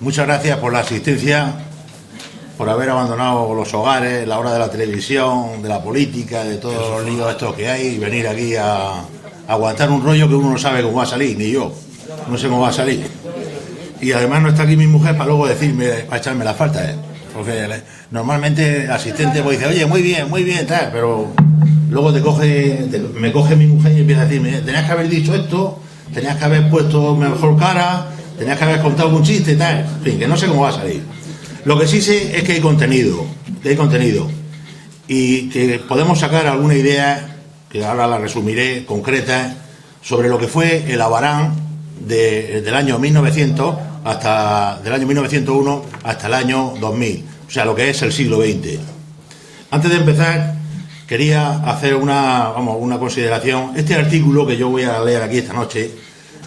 Muchas gracias por la asistencia, por haber abandonado los hogares, la hora de la televisión, de la política, de todos los líos estos que hay, y venir aquí a aguantar un rollo que uno no sabe cómo va a salir, ni yo, no sé cómo va a salir. Y además no está aquí mi mujer para luego decirme, para echarme la falta, porque normalmente el asistente pues dice, oye, muy bien, tal, pero luego me coge mi mujer y empieza a decirme, tenías que haber dicho esto, tenías que haber puesto mejor cara, tenías que haber contado un chiste y tal, en fin, que no sé cómo va a salir. Lo que sí sé es que hay contenido, y que podemos sacar alguna idea, que ahora la resumiré, concreta, sobre lo que fue el Abarán del año 1900 del año 1901 hasta el año 2000, o sea, lo que es el siglo XX. Antes de empezar, quería hacer una consideración. Este artículo que yo voy a leer aquí esta noche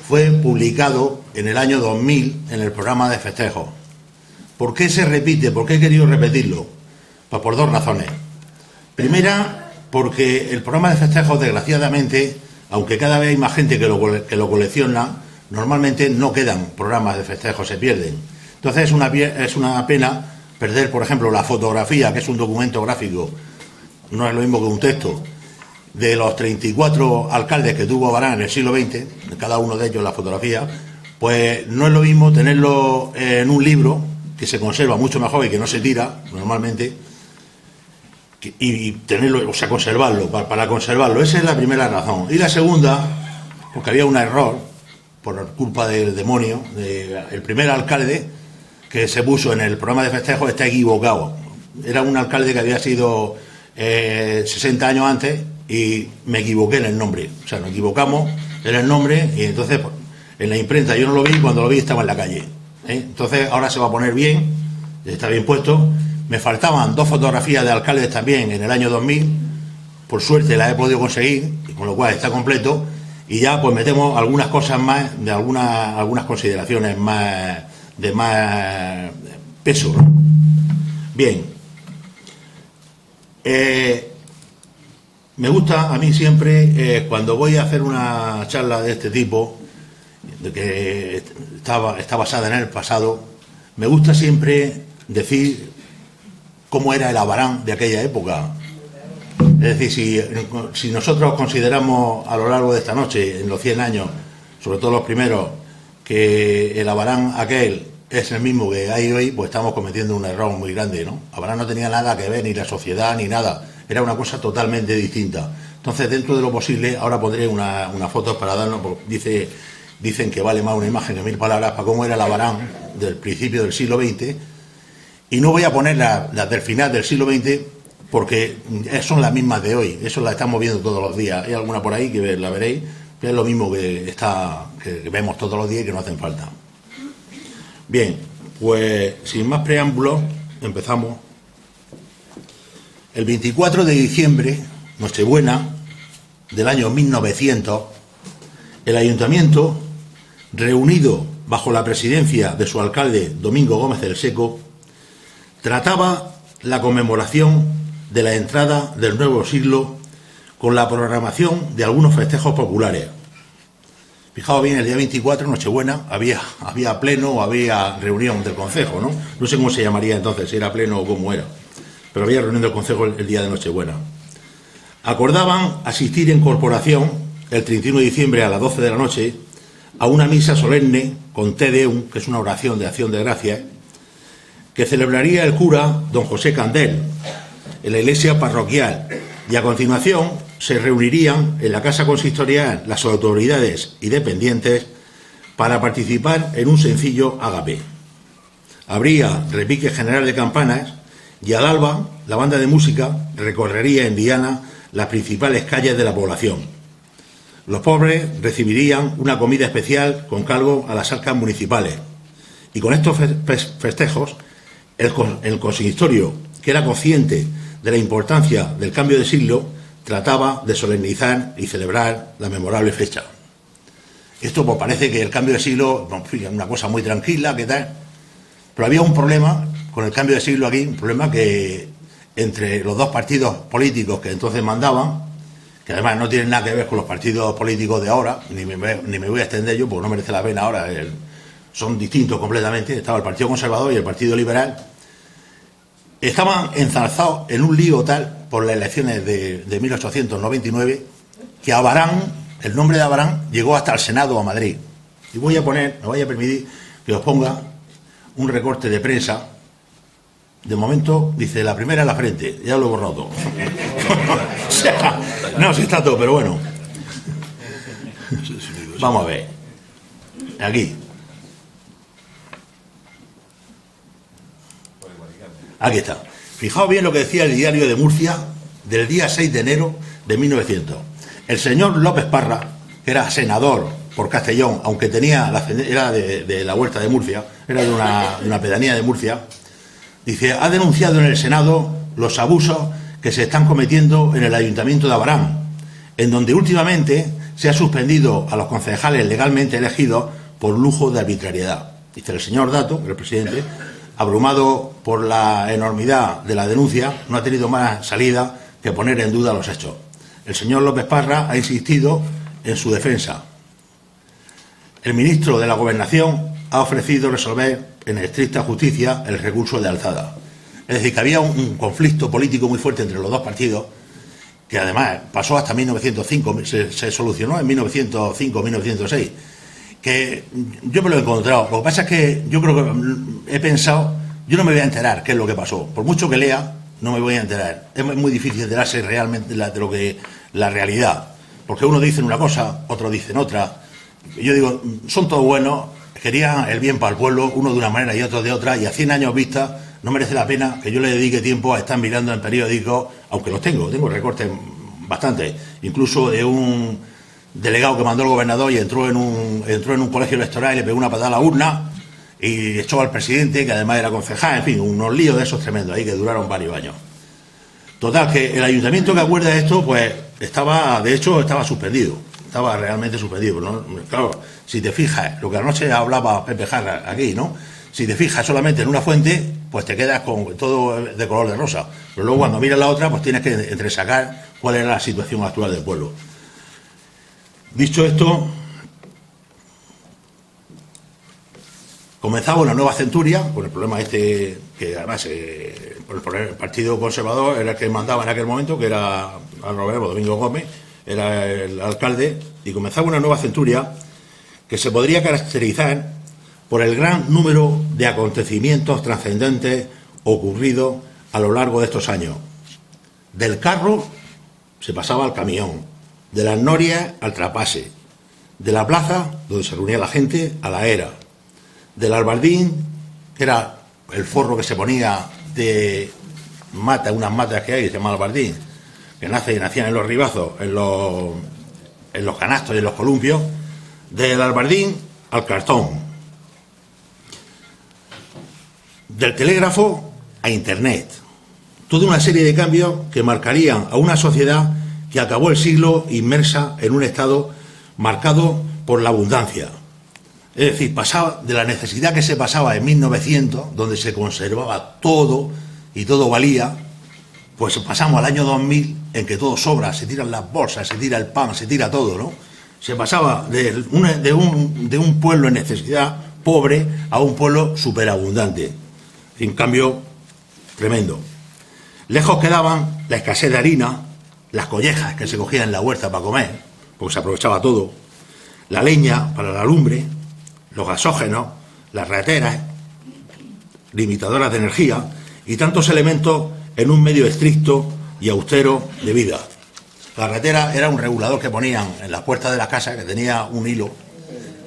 fue publicado en el año 2000 en el programa de festejos. ¿Por qué se repite? ¿Por qué he querido repetirlo? Pues por dos razones. Primera, porque el programa de festejos, desgraciadamente, aunque cada vez hay más gente que lo colecciona, normalmente no quedan programas de festejos, se pierden. Entonces es una pena perder, por ejemplo, la fotografía, que es un documento gráfico, no es lo mismo que un texto, de los 34 alcaldes que tuvo Abarán en el siglo XX, cada uno de ellos la fotografía, pues no es lo mismo tenerlo en un libro, que se conserva mucho mejor y que no se tira normalmente, y tenerlo, o sea, conservarlo, para conservarlo. Esa es la primera razón. Y la segunda, porque había un error, por culpa del demonio, el primer alcalde que se puso en el programa de festejos está equivocado. Era un alcalde que había sido 60 años antes y me equivoqué en el nombre. O sea, nos equivocamos en el nombre y entonces en la imprenta yo no lo vi, cuando lo vi estaba en la calle. Entonces ahora se va a poner bien, está bien puesto. Me faltaban 2 fotografías de alcaldes también en el año 2000, por suerte las he podido conseguir, con lo cual está completo, y ya pues metemos algunas cosas más, de algunas consideraciones más de más peso, ¿no? Bien, me gusta a mí siempre, cuando voy a hacer una charla de este tipo, de que está basada en el pasado, me gusta siempre decir cómo era el Abarán de aquella época. Es decir, si nosotros consideramos a lo largo de esta noche, en los 100 años, sobre todo los primeros, que el Abarán aquel es el mismo que hay hoy, pues estamos cometiendo un error muy grande, ¿no? Abarán no tenía nada que ver, ni la sociedad, ni nada. Era una cosa totalmente distinta. Entonces, dentro de lo posible, ahora pondré unas fotos para darnos, porque dicen que vale más una imagen que 1000 palabras, para cómo era el Abarán del principio del siglo XX. Y no voy a poner las del final del siglo XX, porque son las mismas de hoy. Eso las estamos viendo todos los días. Hay alguna por ahí que la veréis, que es lo mismo que vemos todos los días y que no hacen falta. Bien, pues sin más preámbulos, empezamos. El 24 de diciembre, Nochebuena, del año 1900, el Ayuntamiento, reunido bajo la presidencia de su alcalde Domingo Gómez del Seco, trataba la conmemoración de la entrada del nuevo siglo con la programación de algunos festejos populares. Fijaos bien, el día 24, Nochebuena, había pleno o había reunión del concejo, ¿no? No sé cómo se llamaría entonces, si era pleno o cómo era, pero había reunión del concejo el día de Nochebuena. Acordaban asistir en corporación el 31 de diciembre a las 12 de la noche a una misa solemne con Te Deum, que es una oración de acción de gracias, que celebraría el cura don José Candel en la iglesia parroquial, y a continuación se reunirían en la casa consistorial las autoridades y dependientes para participar en un sencillo agape. Habría repique general de campanas y al alba la banda de música recorrería en diana las principales calles de la población. Los pobres recibirían una comida especial con cargo a las arcas municipales, y con estos festejos el consistorio, que era consciente de la importancia del cambio de siglo, trataba de solemnizar y celebrar la memorable fecha. Esto pues parece que el cambio de siglo es una cosa muy tranquila, ¿qué tal? Pero había un problema con el cambio de siglo aquí, un problema que entre los dos partidos políticos que entonces mandaban, que además no tienen nada que ver con los partidos políticos de ahora, ni me voy a extender yo, porque no merece la pena ahora son distintos completamente, estaba el Partido Conservador y el Partido Liberal, estaban enzarzados en un lío tal por las elecciones de 1899 que Abarán, el nombre de Abarán, llegó hasta el Senado a Madrid. Y me voy a permitir que os ponga un recorte de prensa. De momento, dice, la primera en la frente, ya lo he borrado todo. O sea, no, sí está todo, pero bueno. Vamos a ver. Aquí. Aquí está. Fijaos bien lo que decía el Diario de Murcia del día 6 de enero de 1900. El señor López Parra, que era senador por Castellón, aunque era de la Huerta de Murcia, era de una pedanía de Murcia, dice, ha denunciado en el Senado los abusos que se están cometiendo en el Ayuntamiento de Abarán, en donde últimamente se ha suspendido a los concejales legalmente elegidos por lujo de arbitrariedad. Dice el señor Dato, el presidente, abrumado por la enormidad de la denuncia, no ha tenido más salida que poner en duda los hechos. El señor López Parra ha insistido en su defensa. El ministro de la Gobernación ha ofrecido resolver en estricta justicia el recurso de alzada. Es decir, que había un conflicto político muy fuerte entre los dos partidos, que además pasó hasta 1905, se solucionó en 1905-1906, que yo me lo he encontrado. Lo que pasa es que yo creo que he pensado, yo no me voy a enterar qué es lo que pasó. Por mucho que lea, no me voy a enterar. Es muy difícil enterarse realmente de lo que la realidad. Porque uno dice una cosa, otro dice otra. Yo digo, son todos buenos, querían el bien para el pueblo, uno de una manera y otro de otra, y a 100 años vista no merece la pena que yo le dedique tiempo a estar mirando en periódicos, aunque los tengo recortes bastantes, incluso de un delegado que mandó el gobernador y entró en un colegio electoral y le pegó una patada a la urna y echó al presidente, que además era concejal, en fin, unos líos de esos tremendos ahí que duraron varios años. Total, que el ayuntamiento que acuerda esto, pues estaba suspendido, estaba realmente suspendido, ¿no? Claro, si te fijas, lo que anoche hablaba Pepe Jarra aquí, ¿no? Si te fijas solamente en una fuente, pues te quedas con todo de color de rosa, pero luego cuando miras la otra, pues tienes que entresacar cuál era la situación actual del pueblo. Dicho esto, comenzaba una nueva centuria, con el problema este, que además por el Partido Conservador era el que mandaba en aquel momento, que era Alroberto Domingo Gómez, era el alcalde, y comenzaba una nueva centuria que se podría caracterizar por el gran número de acontecimientos trascendentes ocurridos a lo largo de estos años. Del carro se pasaba al camión, de las norias al trapase, de la plaza, donde se reunía la gente, a la era, del albardín, que era el forro que se ponía de mata, unas matas que hay, que se llama albardín, que nacían en los ribazos, en los canastos y en los columpios, del albardín al cartón, del telégrafo a internet. Toda una serie de cambios que marcarían a una sociedad que acabó el siglo inmersa en un estado marcado por la abundancia. Es decir, pasaba de la necesidad que se pasaba en 1900, donde se conservaba todo y todo valía, pues pasamos al año 2000, en que todo sobra, se tiran las bolsas, se tira el pan, se tira todo, ¿no? Se pasaba de un pueblo en necesidad, pobre, a un pueblo superabundante. En cambio, tremendo. Lejos quedaban la escasez de harina, las collejas que se cogían en la huerta para comer, porque se aprovechaba todo, la leña para la lumbre, los gasógenos, las rateras, limitadoras de energía y tantos elementos en un medio estricto y austero de vida. La ratera era un regulador que ponían en las puertas de las casas, que tenía un hilo,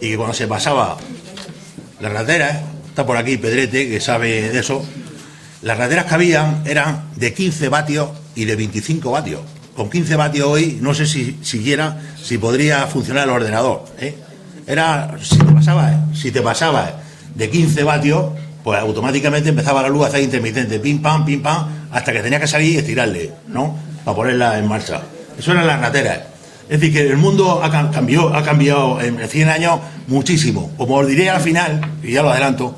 y que cuando se pasaba las rateras, está por aquí Pedrete, que sabe de eso, las rateras que habían eran de 15 vatios y de 25 vatios. Con 15 vatios hoy, no sé si podría funcionar el ordenador, ¿eh? Era, si te pasabas de 15 vatios, pues automáticamente empezaba la luz a hacer intermitente, pim pam, hasta que tenía que salir y estirarle, ¿no? Para ponerla en marcha. Eso eran las rateras. Es decir, que el mundo ha cambiado en 100 años muchísimo. Como os diré al final, y ya lo adelanto,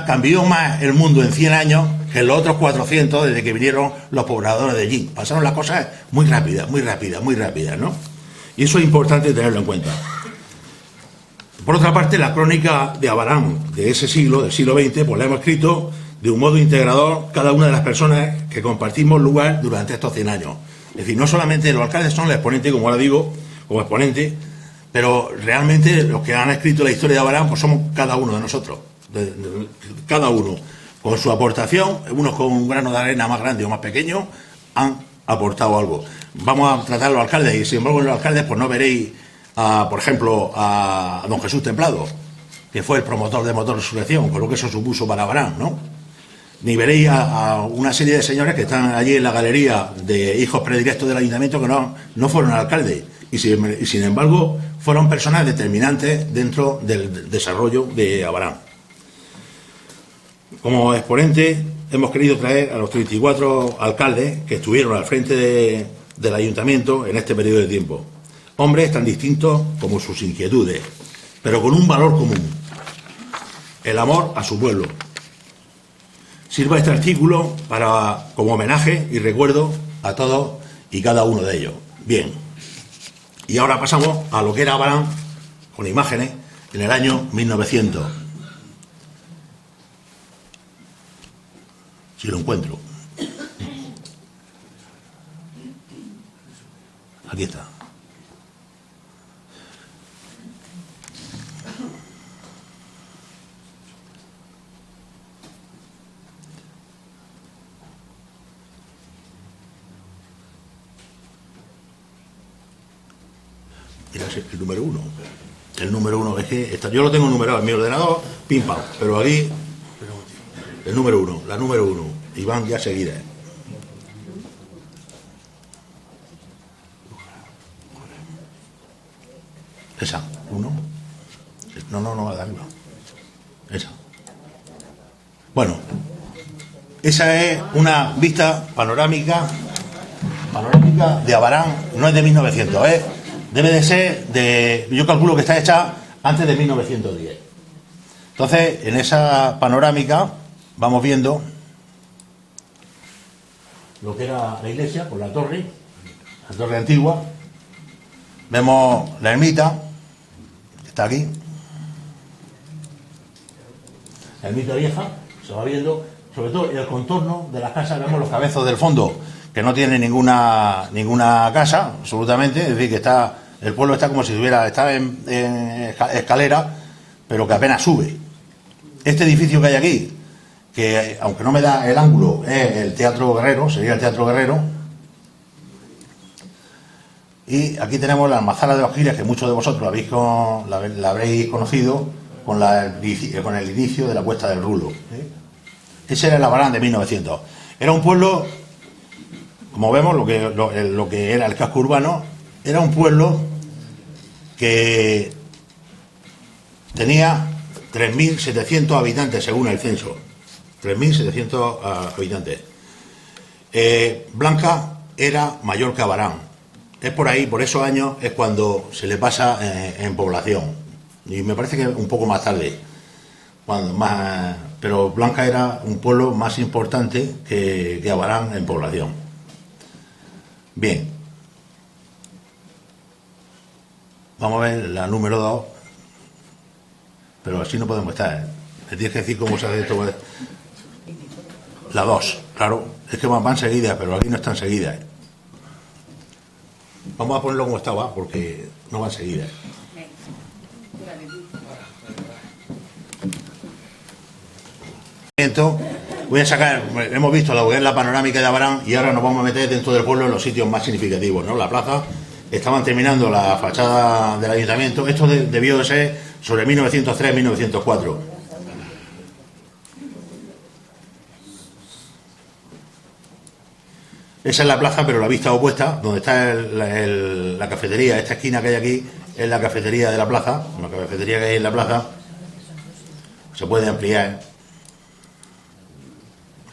cambió más el mundo en 100 años que en los otros 400 desde que vinieron los pobladores de allí. Pasaron las cosas muy rápidas, ¿no? Y eso es importante tenerlo en cuenta. Por otra parte, la crónica de Abarán de ese siglo, del siglo XX, pues la hemos escrito de un modo integrador cada una de las personas que compartimos lugar durante estos 100 años. Es decir, no solamente los alcaldes son el exponente, como ahora digo, como exponente, pero realmente los que han escrito la historia de Abarán pues somos cada uno de nosotros, cada uno con su aportación, unos con un grano de arena más grande o más pequeño, han aportado algo. Vamos a tratar a los alcaldes, y sin embargo en los alcaldes pues no veréis, por ejemplo, a don Jesús Templado, que fue el promotor de Motor Resurrección, con lo que eso supuso para Abarán, ¿no? Ni veréis a una serie de señores que están allí en la galería de hijos predilectos del ayuntamiento que no fueron alcaldes y sin embargo fueron personas determinantes dentro del desarrollo de Abarán. Como exponente hemos querido traer a los 34 alcaldes que estuvieron al frente del ayuntamiento en este periodo de tiempo. Hombres tan distintos como sus inquietudes, pero con un valor común: el amor a su pueblo. Sirva este artículo como homenaje y recuerdo a todos y cada uno de ellos. Bien, y ahora pasamos a lo que era Abarán, con imágenes, en el año 1900. Si lo encuentro. Aquí está. Mira, es el número 1. El número 1 es que yo lo tengo numerado en mi ordenador, pim pam, pero aquí el número 1, la número 1, y van ya seguidas. Esa, 1. No, de arriba. Esa. Bueno, esa es una vista panorámica de Abarán, no es de 1900, debe de ser yo calculo que está hecha antes de 1910. Entonces, en esa panorámica vamos viendo lo que era la iglesia, por la torre antigua. Vemos la ermita, que está aquí. La ermita vieja, se va viendo, sobre todo en el contorno de las casas, vemos los cabezos del fondo, que no tiene ninguna casa, absolutamente, es decir, que el pueblo está como si está en escalera, pero que apenas sube. Este edificio que hay aquí, que aunque no me da el ángulo, es el Teatro Guerrero, sería el Teatro Guerrero. Y aquí tenemos la almazara de los Giles, que muchos de vosotros la habréis conocido con el inicio de la puesta del rulo. Ese era el Abarán de 1900. Era un pueblo, como vemos, lo que era el casco urbano, era un pueblo que tenía 3.700 habitantes según el censo. 3.700 habitantes. Blanca era mayor que Abarán. Es por ahí, por esos años, es cuando se le pasa en población. Y me parece que un poco más tarde. Pero Blanca era un pueblo más importante que Abarán en población. Bien. Vamos a ver la número 2. Pero así no podemos estar. Me tienes que decir cómo se hace esto. La 2, claro. Es que van seguidas, pero aquí no están seguidas. Vamos a ponerlo como estaba, porque no van seguidas. Voy a sacar, hemos visto lo que es la panorámica de Abarán y ahora nos vamos a meter dentro del pueblo en los sitios más significativos, ¿no? La plaza, estaban terminando la fachada del ayuntamiento, esto debió de ser sobre 1903-1904. Esa es la plaza, pero la vista opuesta, donde está la cafetería. Esta esquina que hay aquí es la cafetería de la plaza, la cafetería que hay en la plaza. Se puede ampliar.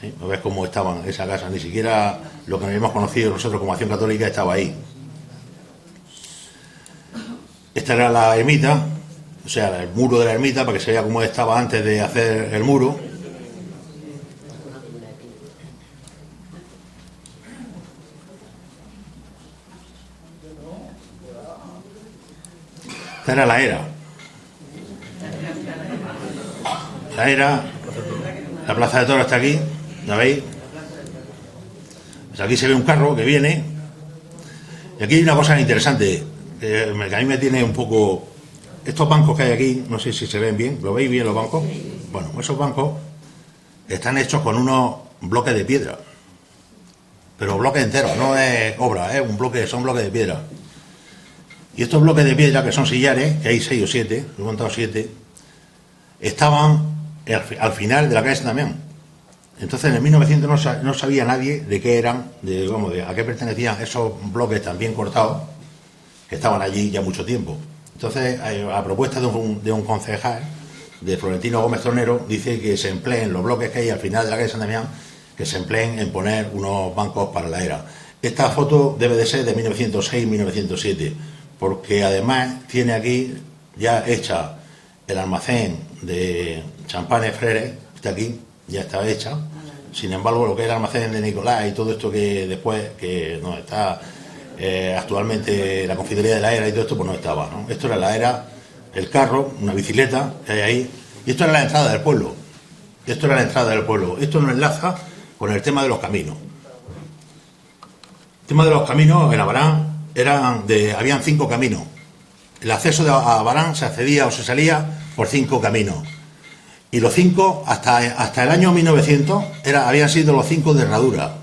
¿Sí? ¿No ves cómo estaban esa casa? Ni siquiera lo que habíamos conocido nosotros como Acción Católica estaba ahí. Esta era la ermita, o sea, el muro de la ermita, para que se vea cómo estaba antes de hacer el muro. Esta era la era. La era, la plaza de toros está aquí, ¿la veis? Pues aquí se ve un carro que viene. Y aquí hay una cosa interesante, que a mí me tiene un poco... Estos bancos que hay aquí, no sé si se ven bien, ¿lo veis bien los bancos? Bueno, esos bancos están hechos con unos bloques de piedra. Pero bloques enteros, no es obra, son bloques de piedra. Y estos bloques de piedra, que son sillares, que hay 6 o 7, he montado 7, estaban al final de la calle San Damián. Entonces en el 1900 no sabía nadie de qué eran, a qué pertenecían esos bloques tan bien cortados, que estaban allí ya mucho tiempo. Entonces, a propuesta de un concejal, de Florentino Gómez Tornero, dice que se empleen los bloques que hay al final de la calle San Damián, que se empleen en poner unos bancos para la era. Esta foto debe de ser de 1906-1907, porque además tiene aquí ya hecha el almacén de champanes Freres, está aquí, ya está hecha. Sin embargo, lo que es el almacén de Nicolás y todo esto que después, que no está actualmente la confitería de la era y todo esto, pues no estaba, ¿no? Esto era la era, el carro, una bicicleta que hay ahí, y esto era la entrada del pueblo. Esto nos enlaza con el tema de los caminos. El tema de los caminos en Abarán habían 5 caminos. El acceso a Abarán se accedía o se salía por 5 caminos. Y los 5, hasta el año 1900, habían sido los 5 de herradura.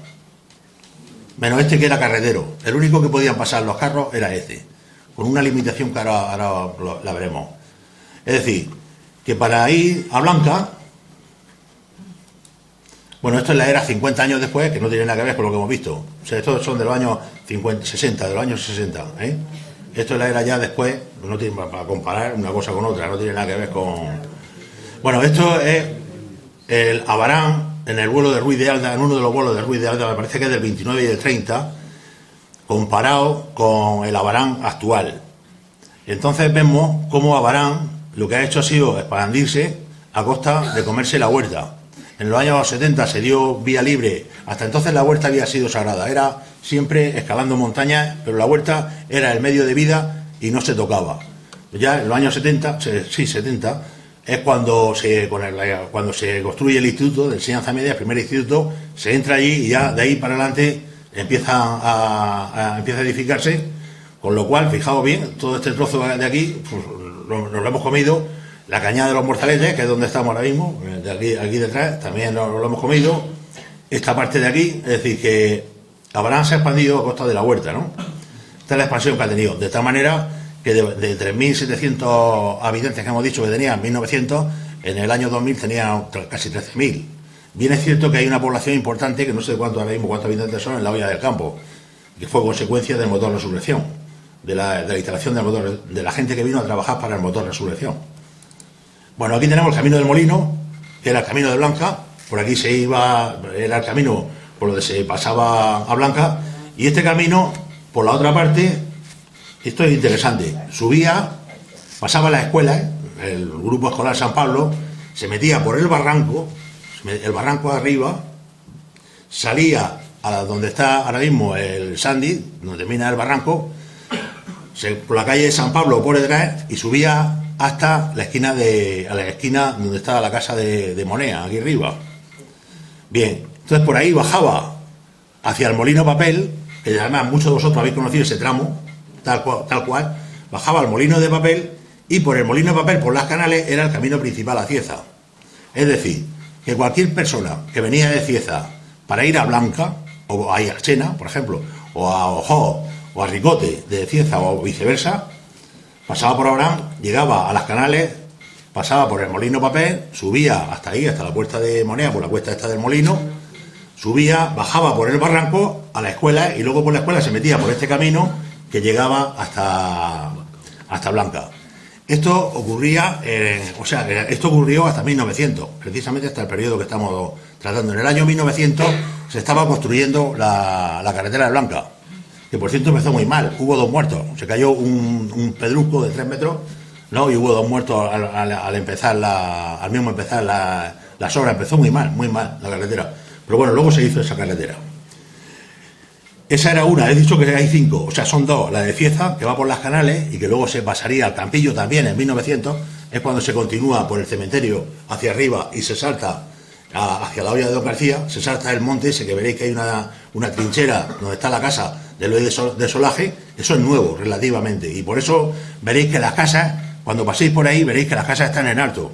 Menos este que era carretero. El único que podían pasar los carros era este. Con una limitación que ahora la veremos. Es decir, que para ir a Blanca... Bueno, esto es la era 50 años después, que no tiene nada que ver con lo que hemos visto. O sea, estos son de los años 60, de los años 60. Esto es la era ya después, no tiene, para comparar una cosa con otra, no tiene nada que ver con... Bueno, esto es el Abarán en el vuelo de Ruiz de Alda, en uno de los vuelos de Ruiz de Alda, me parece que es del 29 y del 30, comparado con el Abarán actual. Entonces vemos cómo Abarán lo que ha hecho ha sido expandirse a costa de comerse la huerta. En los años 70 se dio vía libre, hasta entonces la huerta había sido sagrada, era siempre escalando montañas, pero la huerta era el medio de vida y no se tocaba. Ya en los años 70, es cuando se construye el instituto de enseñanza media, el primer instituto, se entra allí y ya de ahí para adelante empieza a edificarse, con lo cual, fijaos bien, todo este trozo de aquí, pues, nos lo hemos comido. La cañada de los Morzaletes, que es donde estamos ahora mismo, aquí detrás, también lo hemos comido. Esta parte de aquí, es decir, que Abarán se ha expandido a costa de la huerta, ¿no? Esta es la expansión que ha tenido. De tal manera que de 3.700 habitantes que hemos dicho que tenía en 1900, en el año 2000 tenía casi 13.000. Bien es cierto que hay una población importante, que no sé cuántos habitantes son en la olla del campo, que fue consecuencia del motor resurrección, de la instalación del motor, de la gente que vino a trabajar para el motor resurrección. Bueno, aquí tenemos el camino del molino, que era el camino de Blanca, por aquí se iba, era el camino por donde se pasaba a Blanca, y este camino, por la otra parte, esto es interesante, subía, pasaba la escuela, el grupo escolar San Pablo, se metía por el barranco de arriba, salía a donde está ahora mismo el Sandy, donde termina el barranco, por la calle de San Pablo por detrás, y subía hasta la esquina donde estaba la casa de Monea, aquí arriba. Bien, entonces por ahí bajaba hacia el Molino Papel, que además muchos de vosotros habéis conocido ese tramo, tal cual, bajaba al Molino de Papel, y por el Molino de Papel, por las Canales, era el camino principal a Cieza. Es decir, que cualquier persona que venía de Cieza para ir a Blanca, o a Archena, por ejemplo, o a Ojó, o a Ricote de Cieza, o viceversa, pasaba por Abarán, llegaba a las Canales, pasaba por el Molino Papel, subía hasta ahí, hasta la puerta de Monea, por la cuesta esta del molino, subía, bajaba por el barranco a la escuela, y luego por la escuela se metía por este camino que llegaba hasta Blanca. Esto ocurría, esto ocurrió hasta 1900, precisamente hasta el periodo que estamos tratando. En el año 1900 se estaba construyendo la carretera de Blanca, que por cierto empezó muy mal, hubo 2 muertos, se cayó un pedrusco de 3 metros, ¿no? Y hubo 2 muertos al empezar las obras, empezó muy mal la carretera, pero bueno, luego se hizo esa carretera. Esa era una, he dicho que hay 5, o sea, son 2, la de Cieza, que va por las Canales, y que luego se pasaría al Campillo también en 1900, es cuando se continúa por el cementerio hacia arriba y se salta hacia la olla de Don García, se salta el monte ese que veréis que hay una trinchera donde está la casa de Loy de Solaje. Eso es nuevo relativamente, y por eso veréis que las casas, cuando paséis por ahí, veréis que las casas están en alto,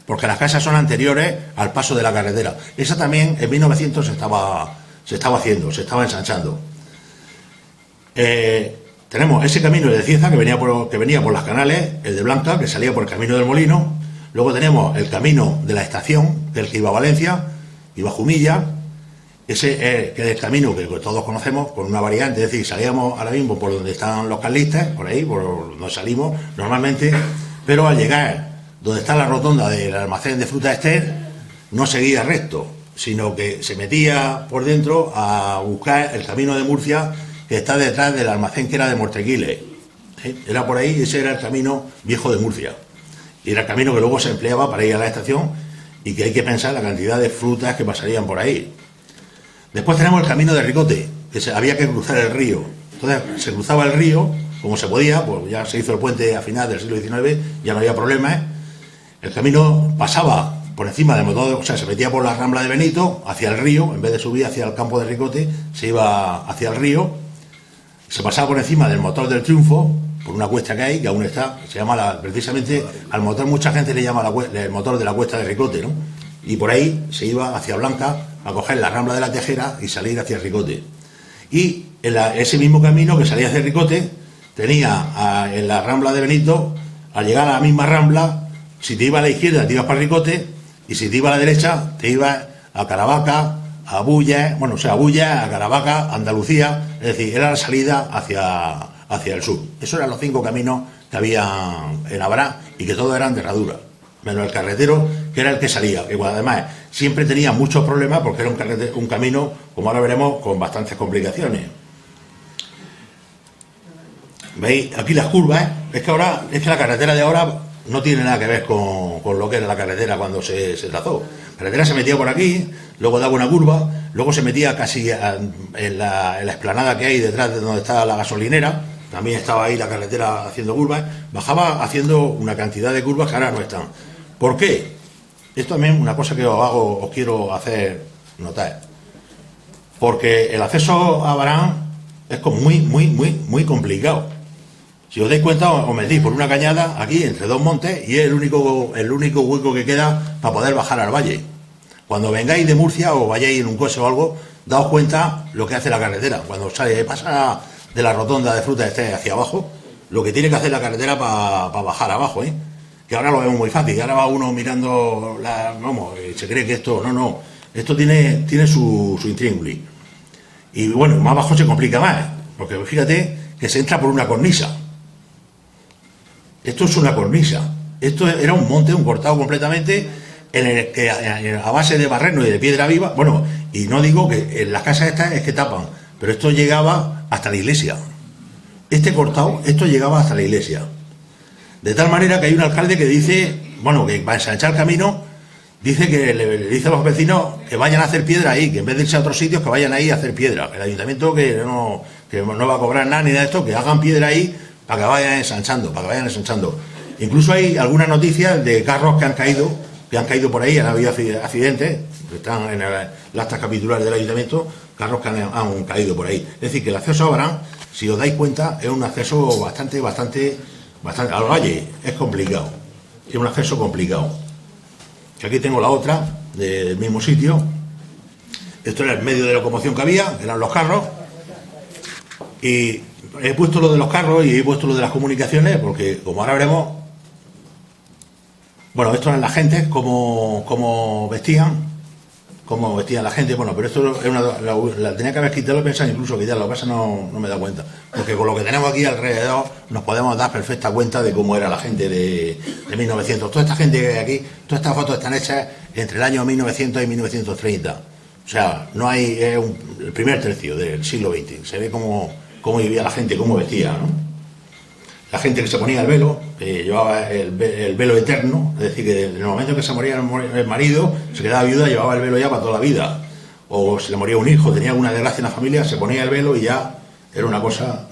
porque las casas son anteriores al paso de la carretera. Esa también en 1900 se estaba haciendo, se estaba ensanchando. Tenemos ese camino de Cieza que venía por las Canales, el de Blanca, que salía por el camino del Molino. Luego tenemos el camino de la estación, que es el que iba a Valencia, iba a Jumilla. Ese que es el camino que todos conocemos, con una variante, es decir, salíamos ahora mismo por donde están los carlistas, por ahí, por donde salimos normalmente, pero al llegar donde está la rotonda del almacén de fruta Ester, no seguía recto, sino que se metía por dentro a buscar el camino de Murcia, que está detrás del almacén que era de Mortequiles. Era por ahí, ese era el camino viejo de Murcia. Y era el camino que luego se empleaba para ir a la estación, y que hay que pensar la cantidad de frutas que pasarían por ahí. Después tenemos el camino de Ricote, que había que cruzar el río. Entonces se cruzaba el río, como se podía, pues ya se hizo el puente a finales del siglo XIX, ya no había problemas. El camino pasaba por encima del motor, o sea, se metía por la Rambla de Benito, hacia el río, en vez de subir hacia el campo de Ricote, se iba hacia el río. Se pasaba por encima del motor del Triunfo, por una cuesta que hay, que aún está, se llama precisamente al motor, mucha gente le llama el motor de la cuesta de Ricote, ¿no? Y por ahí se iba hacia Blanca a coger la Rambla de la Tejera y salir hacia Ricote. Y ese mismo camino que salía hacia Ricote tenía en la Rambla de Benito, al llegar a la misma Rambla, si te ibas a la izquierda te ibas para Ricote, y si te ibas a la derecha te ibas a Caravaca, a Bullas, a Bullas, a Caravaca, Andalucía, es decir, era la salida hacia el sur. Esos eran los 5 caminos que había en Abará, y que todos eran de herradura, menos el carretero, que era el que salía, que además siempre tenía muchos problemas porque era un camino, como ahora veremos, con bastantes complicaciones. ¿Veis? Aquí las curvas, es que la carretera de ahora no tiene nada que ver con lo que era la carretera cuando se trazó. La carretera se metía por aquí, luego daba una curva, luego se metía casi en la explanada que hay detrás de donde está la gasolinera, también estaba ahí la carretera haciendo curvas, bajaba haciendo una cantidad de curvas que ahora no están. ¿Por qué? Esto también es una cosa que os quiero hacer notar. Porque el acceso a Abarán es muy complicado. Si os dais cuenta, os metís por una cañada aquí entre 2 montes y es el único hueco que queda para poder bajar al valle. Cuando vengáis de Murcia o vayáis en un coche o algo, daos cuenta lo que hace la carretera. Cuando pasa de la rotonda de Fruta Este hacia abajo, lo que tiene que hacer la carretera para bajar abajo, que ahora lo vemos muy fácil, y ahora va uno mirando se cree que esto, esto tiene su intríngulis. Y bueno, más abajo se complica más, porque fíjate que se entra por una cornisa. Esto es una cornisa. Esto era un monte, un cortado completamente, en el que a base de barreno y de piedra viva, y no digo que en las casas estas es que tapan, pero esto llegaba hasta la iglesia. Este cortado, esto llegaba hasta la iglesia. De tal manera que hay un alcalde que dice, que para ensanchar el camino, dice que le dice a los vecinos que vayan a hacer piedra ahí, que en vez de irse a otros sitios, que vayan ahí a hacer piedra. El ayuntamiento que no va a cobrar nada ni nada de esto, que hagan piedra ahí para que vayan ensanchando. Incluso hay algunas noticias de carros que han caído por ahí, han habido accidentes, están en las actas capitulares del ayuntamiento, carros que han caído por ahí. Es decir, que el acceso a Abarán, si os dais cuenta, es un acceso bastante al valle, es complicado, es un acceso complicado. Aquí tengo la otra, del mismo sitio. Esto era el medio de locomoción que había, eran los carros, y he puesto lo de los carros y he puesto lo de las comunicaciones, porque como ahora veremos, esto eran las gentes, cómo vestían la gente, pero esto es la tenía que haber quitado, lo pensaba incluso quitarlo, lo que pasa no me da cuenta, porque con lo que tenemos aquí alrededor nos podemos dar perfecta cuenta de cómo era la gente de 1900. Toda esta gente que hay aquí, todas estas fotos están hechas entre el año 1900 y 1930. O sea, no hay el primer tercio del siglo XX. Se ve cómo vivía la gente, cómo vestía, ¿no? La gente que se ponía el velo, que llevaba el velo eterno, es decir, que en el momento que se moría el marido, se quedaba viuda, llevaba el velo ya para toda la vida. O se le moría un hijo, tenía alguna desgracia en la familia, se ponía el velo y ya era una cosa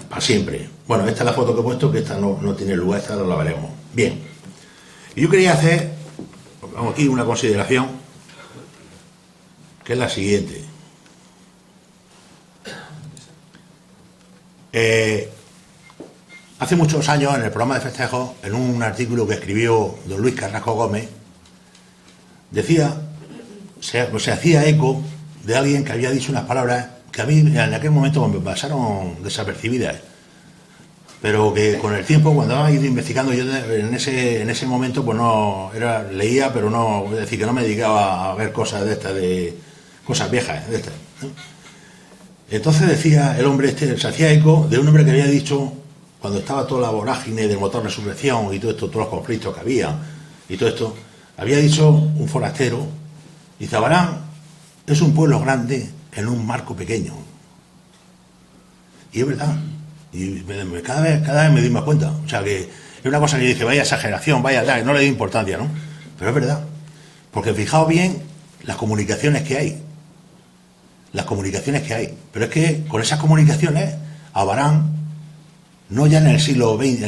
para siempre. Bueno, esta es la foto que he puesto, que esta no tiene lugar, esta no la veremos. Bien. Y yo quería hacer, vamos aquí, una consideración, que es la siguiente. Hace muchos años, en el programa de festejos, en un artículo que escribió don Luis Carrasco Gómez, decía, se hacía eco de alguien que había dicho unas palabras que a mí en aquel momento me pasaron desapercibidas, pero que con el tiempo, cuando había ido investigando, yo en ese momento pues no leía, pero no, es decir, que no me dedicaba a ver cosas de estas, de cosas viejas de estas, ¿no? Entonces decía el hombre se hacía eco de un hombre que había dicho, cuando estaba toda la vorágine del motor resurrección y todo esto, todos los conflictos que había y todo esto, había dicho un forastero, dice: Abarán es un pueblo grande en un marco pequeño. Y es verdad. Y cada vez me doy más cuenta. O sea, que es una cosa que dice, vaya exageración, vaya, no le doy importancia, ¿no? Pero es verdad. Porque fijaos bien las comunicaciones que hay. Las comunicaciones que hay. Pero es que con esas comunicaciones, Abarán, no ya en el siglo XX,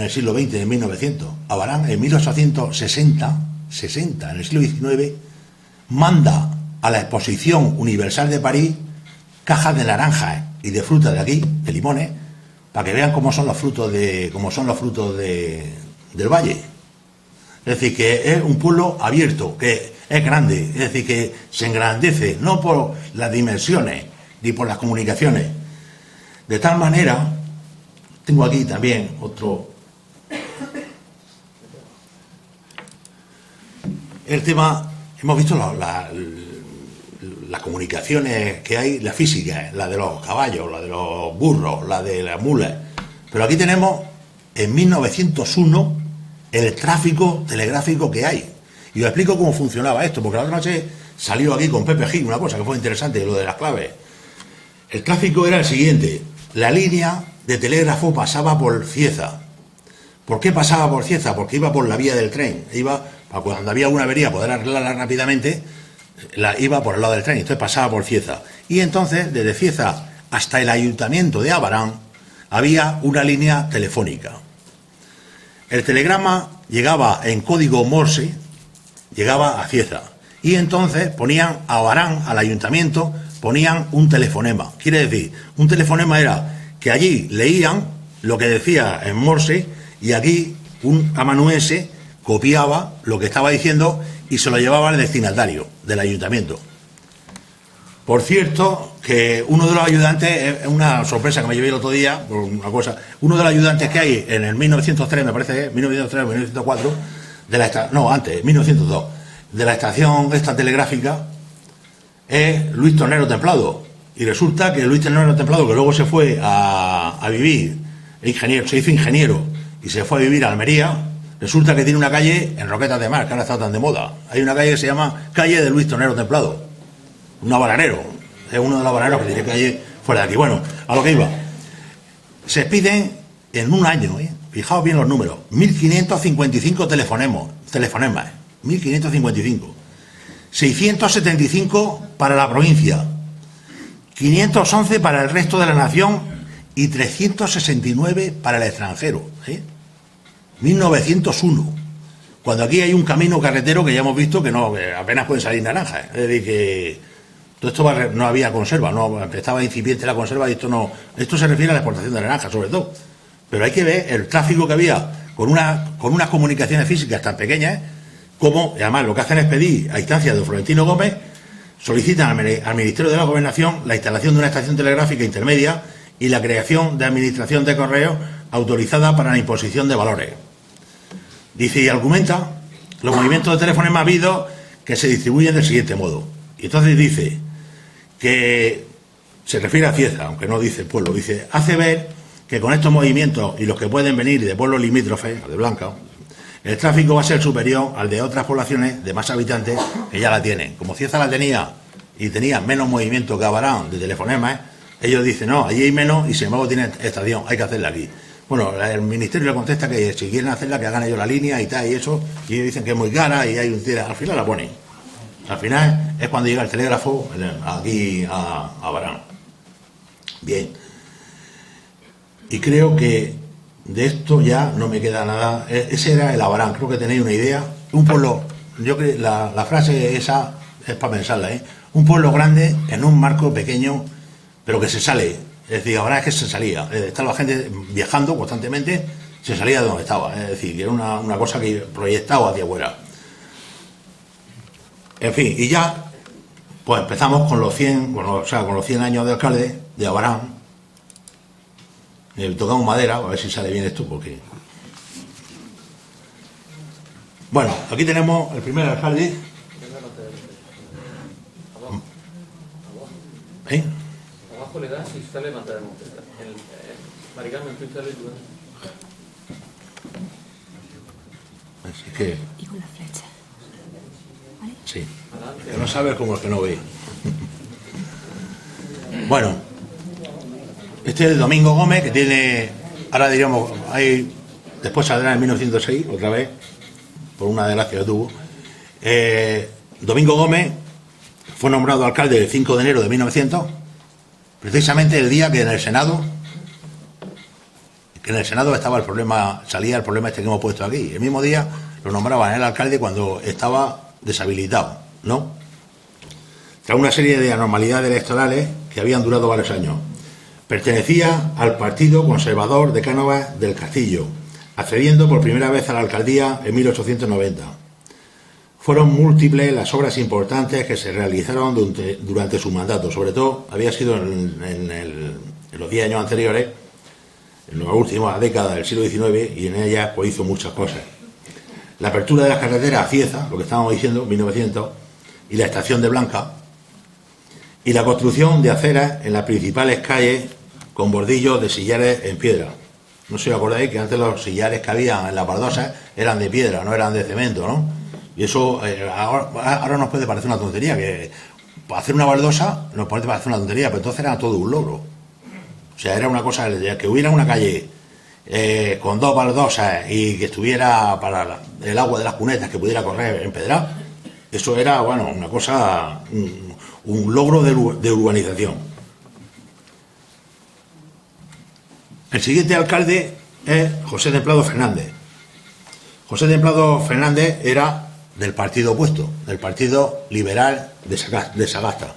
en 1900, Abarán en 1860, en el siglo XIX, manda a la Exposición Universal de París cajas de naranjas y de frutas de aquí, de limones, para que vean cómo son los frutos del valle. Es decir, que es un pueblo abierto, que es grande, es decir, que se engrandece, no por las dimensiones ni por las comunicaciones. De tal manera, tengo aquí también otro. El tema, hemos visto las comunicaciones que hay, la física, la de los caballos, la de los burros, la de las mulas. Pero aquí tenemos, en 1901, el tráfico telegráfico que hay. Y os explico cómo funcionaba esto, porque la otra noche salió aquí con Pepe Gil una cosa que fue interesante, lo de las claves. El tráfico era el siguiente: la línea de telégrafo pasaba por Cieza. ¿Por qué pasaba por Cieza? Porque iba por la vía del tren. Iba, cuando había una avería, poder arreglarla rápidamente, iba por el lado del tren, entonces pasaba por Cieza. Y entonces, desde Cieza hasta el ayuntamiento de Abarán, había una línea telefónica. El telegrama llegaba en código Morse, llegaba a Cieza. Y entonces ponían a Abarán, al ayuntamiento, ponían un telefonema. Quiere decir, un telefonema era que allí leían lo que decía en Morse y aquí un amanuense copiaba lo que estaba diciendo y se lo llevaba al destinatario del ayuntamiento. Por cierto, que uno de los ayudantes, es una sorpresa que me llevé el otro día, por una cosa, uno de los ayudantes que hay en el 1903, me parece, 1903 o 1904, antes, 1902, de la estación esta telegráfica, es Luis Tornero Templado. Y resulta que Luis Tornero Templado, que luego se fue a vivir, se hizo ingeniero y se fue a vivir a Almería, resulta que tiene una calle en Roquetas de Mar, que ahora está tan de moda. Hay una calle que se llama Calle de Luis Tornero Templado. Un abaranero. Es uno de los abaraneros que tiene calle fuera de aquí. Bueno, a lo que iba. Se expiden en un año, fijaos bien los números, 1.555 telefonemas. 1.555. 675 para la provincia. 511 para el resto de la nación y 369 para el extranjero. 1901, cuando aquí hay un camino carretero que ya hemos visto que apenas pueden salir naranjas. Es decir, que todo esto no había conserva, estaba incipiente la conserva y esto se refiere a la exportación de naranjas sobre todo. Pero hay que ver el tráfico que había con unas comunicaciones físicas tan pequeñas, como además lo que hacen es pedir a instancia de Florentino Gómez, solicitan al Ministerio de la Gobernación la instalación de una estación telegráfica intermedia y la creación de administración de correos autorizada para la imposición de valores. Dice y argumenta los movimientos de telefonema habidos que se distribuyen del siguiente modo. Y entonces dice que se refiere a Cieza, aunque no dice el pueblo, dice, hace ver que con estos movimientos y los que pueden venir de pueblos limítrofes, de Blanca, el tráfico va a ser superior al de otras poblaciones de más habitantes que ya la tienen. Como Cieza la tenía y tenía menos movimiento que Abarán de telefonemas, ellos dicen, no, allí hay menos y sin embargo tienen estación, hay que hacerla aquí. Bueno, el ministerio le contesta que si quieren hacerla, que hagan ellos la línea y tal y eso, y ellos dicen que es muy cara y hay un tira, al final la ponen. Al final es cuando llega el telégrafo aquí a Abarán. Bien. Y creo que de esto ya no me queda nada. Ese era el Abarán, creo que tenéis una idea. Un pueblo, yo creo la frase esa es para pensarla, ¿eh? Un pueblo grande en un marco pequeño, pero que se sale. Es decir, ahora es que se salía. Estaba la gente viajando constantemente, se salía de donde estaba. Es decir, que era una cosa que proyectaba hacia afuera. En fin, y ya, pues empezamos con los 100, con los 100 años de alcalde de Abarán. Tocamos madera, a ver si sale bien esto, porque... Bueno, aquí tenemos el primer alcalde. ¿Eh? Abajo le das y sale matar. Maricarmen, tú sale tú. Así que... Y con la flecha. ¿Vale? Sí. Que no sabe como el que no ve. Bueno, este es el Domingo Gómez, que tiene... Ahora diríamos, ahí después saldrá en 1906, otra vez, por una desgracia que tuvo. Domingo Gómez fue nombrado alcalde el 5 de enero de 1900, precisamente el día que en el Senado estaba el problema, salía el problema este que hemos puesto aquí. El mismo día lo nombraban el alcalde cuando estaba deshabilitado, ¿no? Tras una serie de anormalidades electorales que habían durado varios años. Pertenecía al Partido Conservador de Cánovas del Castillo, accediendo por primera vez a la alcaldía en 1890. Fueron múltiples las obras importantes que se realizaron durante su mandato, sobre todo había sido en los 10 años anteriores, en las últimas décadas del siglo XIX, y en ellas pues hizo muchas cosas. La apertura de las carreteras a Cieza, lo que estábamos diciendo, 1900, y la estación de Blanca, y la construcción de aceras en las principales calles con bordillos de sillares en piedra. No sé si os acordáis que antes los sillares que había en las baldosas eran de piedra, no eran de cemento, ¿no? Y eso ahora nos puede parecer una tontería, que hacer una baldosa nos puede parecer una tontería, pero entonces era todo un logro. O sea, era una cosa, que hubiera una calle con dos baldosas y que estuviera para el agua de las cunetas que pudiera correr en pedra, eso era, bueno, una cosa, un logro de urbanización. El siguiente alcalde es José Templado Fernández. José Templado Fernández era del partido opuesto, del Partido Liberal de Sagasta.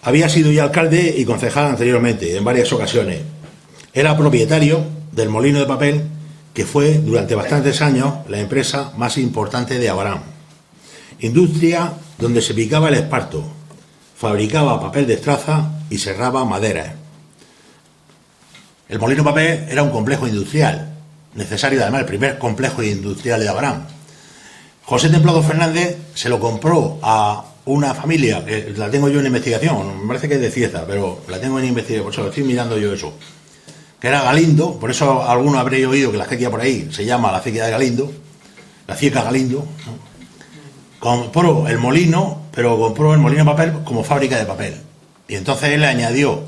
Había sido ya alcalde y concejal anteriormente, en varias ocasiones. Era propietario del molino de papel, que fue durante bastantes años la empresa más importante de Abarán. Industria donde se picaba el esparto, fabricaba papel de estraza y serraba madera. El molino de papel era un complejo industrial, necesario además, el primer complejo industrial de Abarán. José Templado Fernández se lo compró a una familia, que la tengo yo en investigación, me parece que es de Cieza, pero la tengo en investigación, por eso estoy mirando yo eso, que era Galindo, por eso alguno habréis oído que la acequia por ahí se llama la acequia de Galindo, la Cieca Galindo, ¿no? Compró el molino, pero compró el molino de papel como fábrica de papel. Y entonces él le añadió,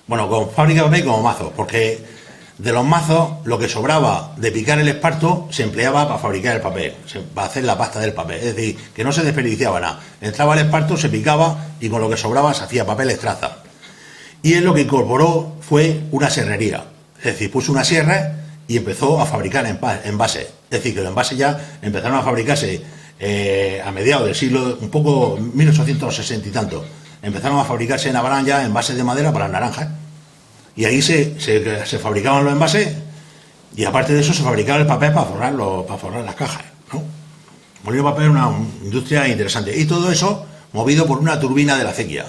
bueno, con fábrica de papel y como mazos, porque de los mazos lo que sobraba de picar el esparto se empleaba para fabricar el papel, para hacer la pasta del papel. Es decir, que no se desperdiciaba nada. Entraba el esparto, se picaba y con lo que sobraba se hacía papel estraza. Y él lo que incorporó fue una serrería. Es decir, puso una sierra y empezó a fabricar envases. Es decir, que los envases ya empezaron a fabricarse a mediados del siglo, un poco 1860 y tanto. Empezaron a fabricarse en Abarán ya envases de madera para naranjas. Y ahí se fabricaban los envases y aparte de eso se fabricaba el papel para forrar las cajas, ¿no? El molino de papel era una industria interesante. Y todo eso movido por una turbina de la acequia.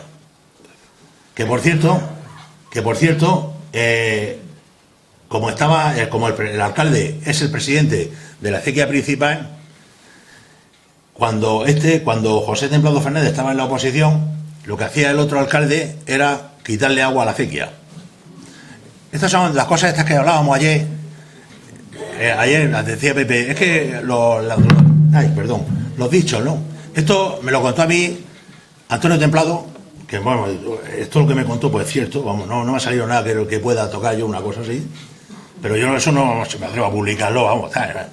Que por cierto, como el alcalde es el presidente de la acequia principal, cuando José Templado Fernández estaba en la oposición, lo que hacía el otro alcalde era quitarle agua a la acequia. Estas son las cosas estas que hablábamos ayer. Ayer decía Pepe, es que los dichos, ¿no? Esto me lo contó a mí Antonio Templado, que bueno, esto lo que me contó pues es cierto, vamos, no me ha salido nada que pueda tocar yo una cosa así, pero yo eso no se me atrevo a publicarlo, vamos, tal.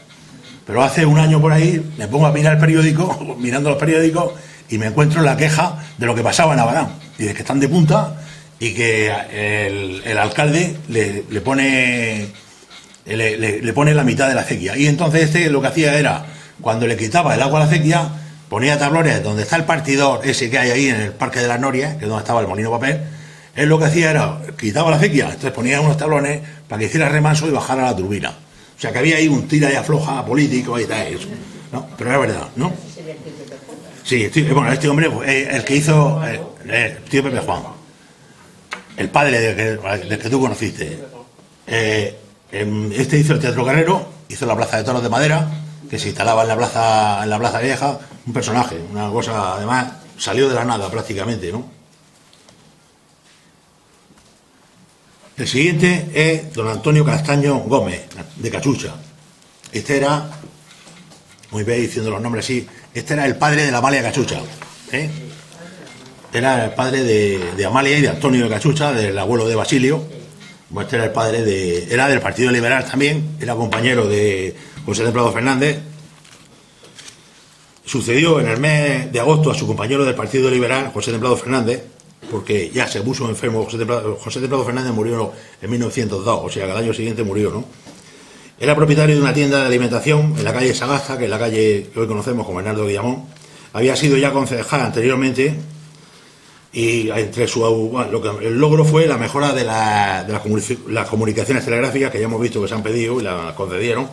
Pero hace un año por ahí me pongo a mirar el periódico, mirando los periódicos, y me encuentro la queja de lo que pasaba en Abarán. Y de que están de punta y que el alcalde le pone la mitad de la acequia. Y entonces este lo que hacía era, cuando le quitaba el agua a la acequia, ponía tablones donde está el partidor ese que hay ahí en el Parque de las Norias, que es donde estaba el molino de papel. Él lo que hacía era, quitaba la acequia, entonces ponía unos tablones para que hiciera remanso y bajara la turbina. O sea que había ahí un tira y afloja político y tal, eso, ¿no? Pero era verdad, ¿no? Sí, bueno, este hombre, el que hizo, tío Pepe Juan, el padre del que tú conociste. Este hizo el Teatro Carrero, hizo la Plaza de Toros de Madera, que se instalaba en la Plaza Vieja, un personaje, una cosa, además, salió de la nada prácticamente, ¿no? El siguiente es don Antonio Castaño Gómez, de Cachucha. Este era, muy bien diciendo los nombres así, este era el padre de la Amalia Cachucha, ¿eh? Era el padre de Amalia y de Antonio de Cachucha, del abuelo de Basilio. Este era el padre era del Partido Liberal también, era compañero de José Templado Fernández. Sucedió en el mes de agosto a su compañero del Partido Liberal, José Templado Fernández, porque ya se puso enfermo. José Templado Fernández murió en 1902, o sea que al año siguiente murió, ¿no? Era propietario de una tienda de alimentación en la calle Sagasta, que es la calle que hoy conocemos como Bernardo Guillamón. Había sido ya concejal anteriormente y entre el logro fue la mejora de las comunicaciones telegráficas, que ya hemos visto que se han pedido y las concedieron,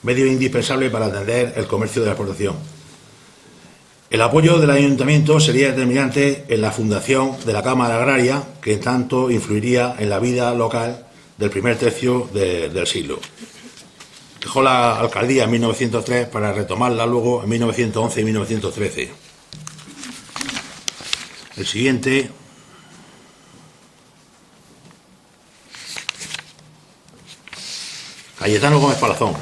medio indispensable para atender el comercio de la exportación. El apoyo del ayuntamiento sería determinante en la fundación de la Cámara Agraria, que tanto influiría en la vida local del primer tercio del siglo. Dejó la alcaldía en 1903 para retomarla luego en 1911 y 1913. El siguiente, Cayetano Gómez Palazón.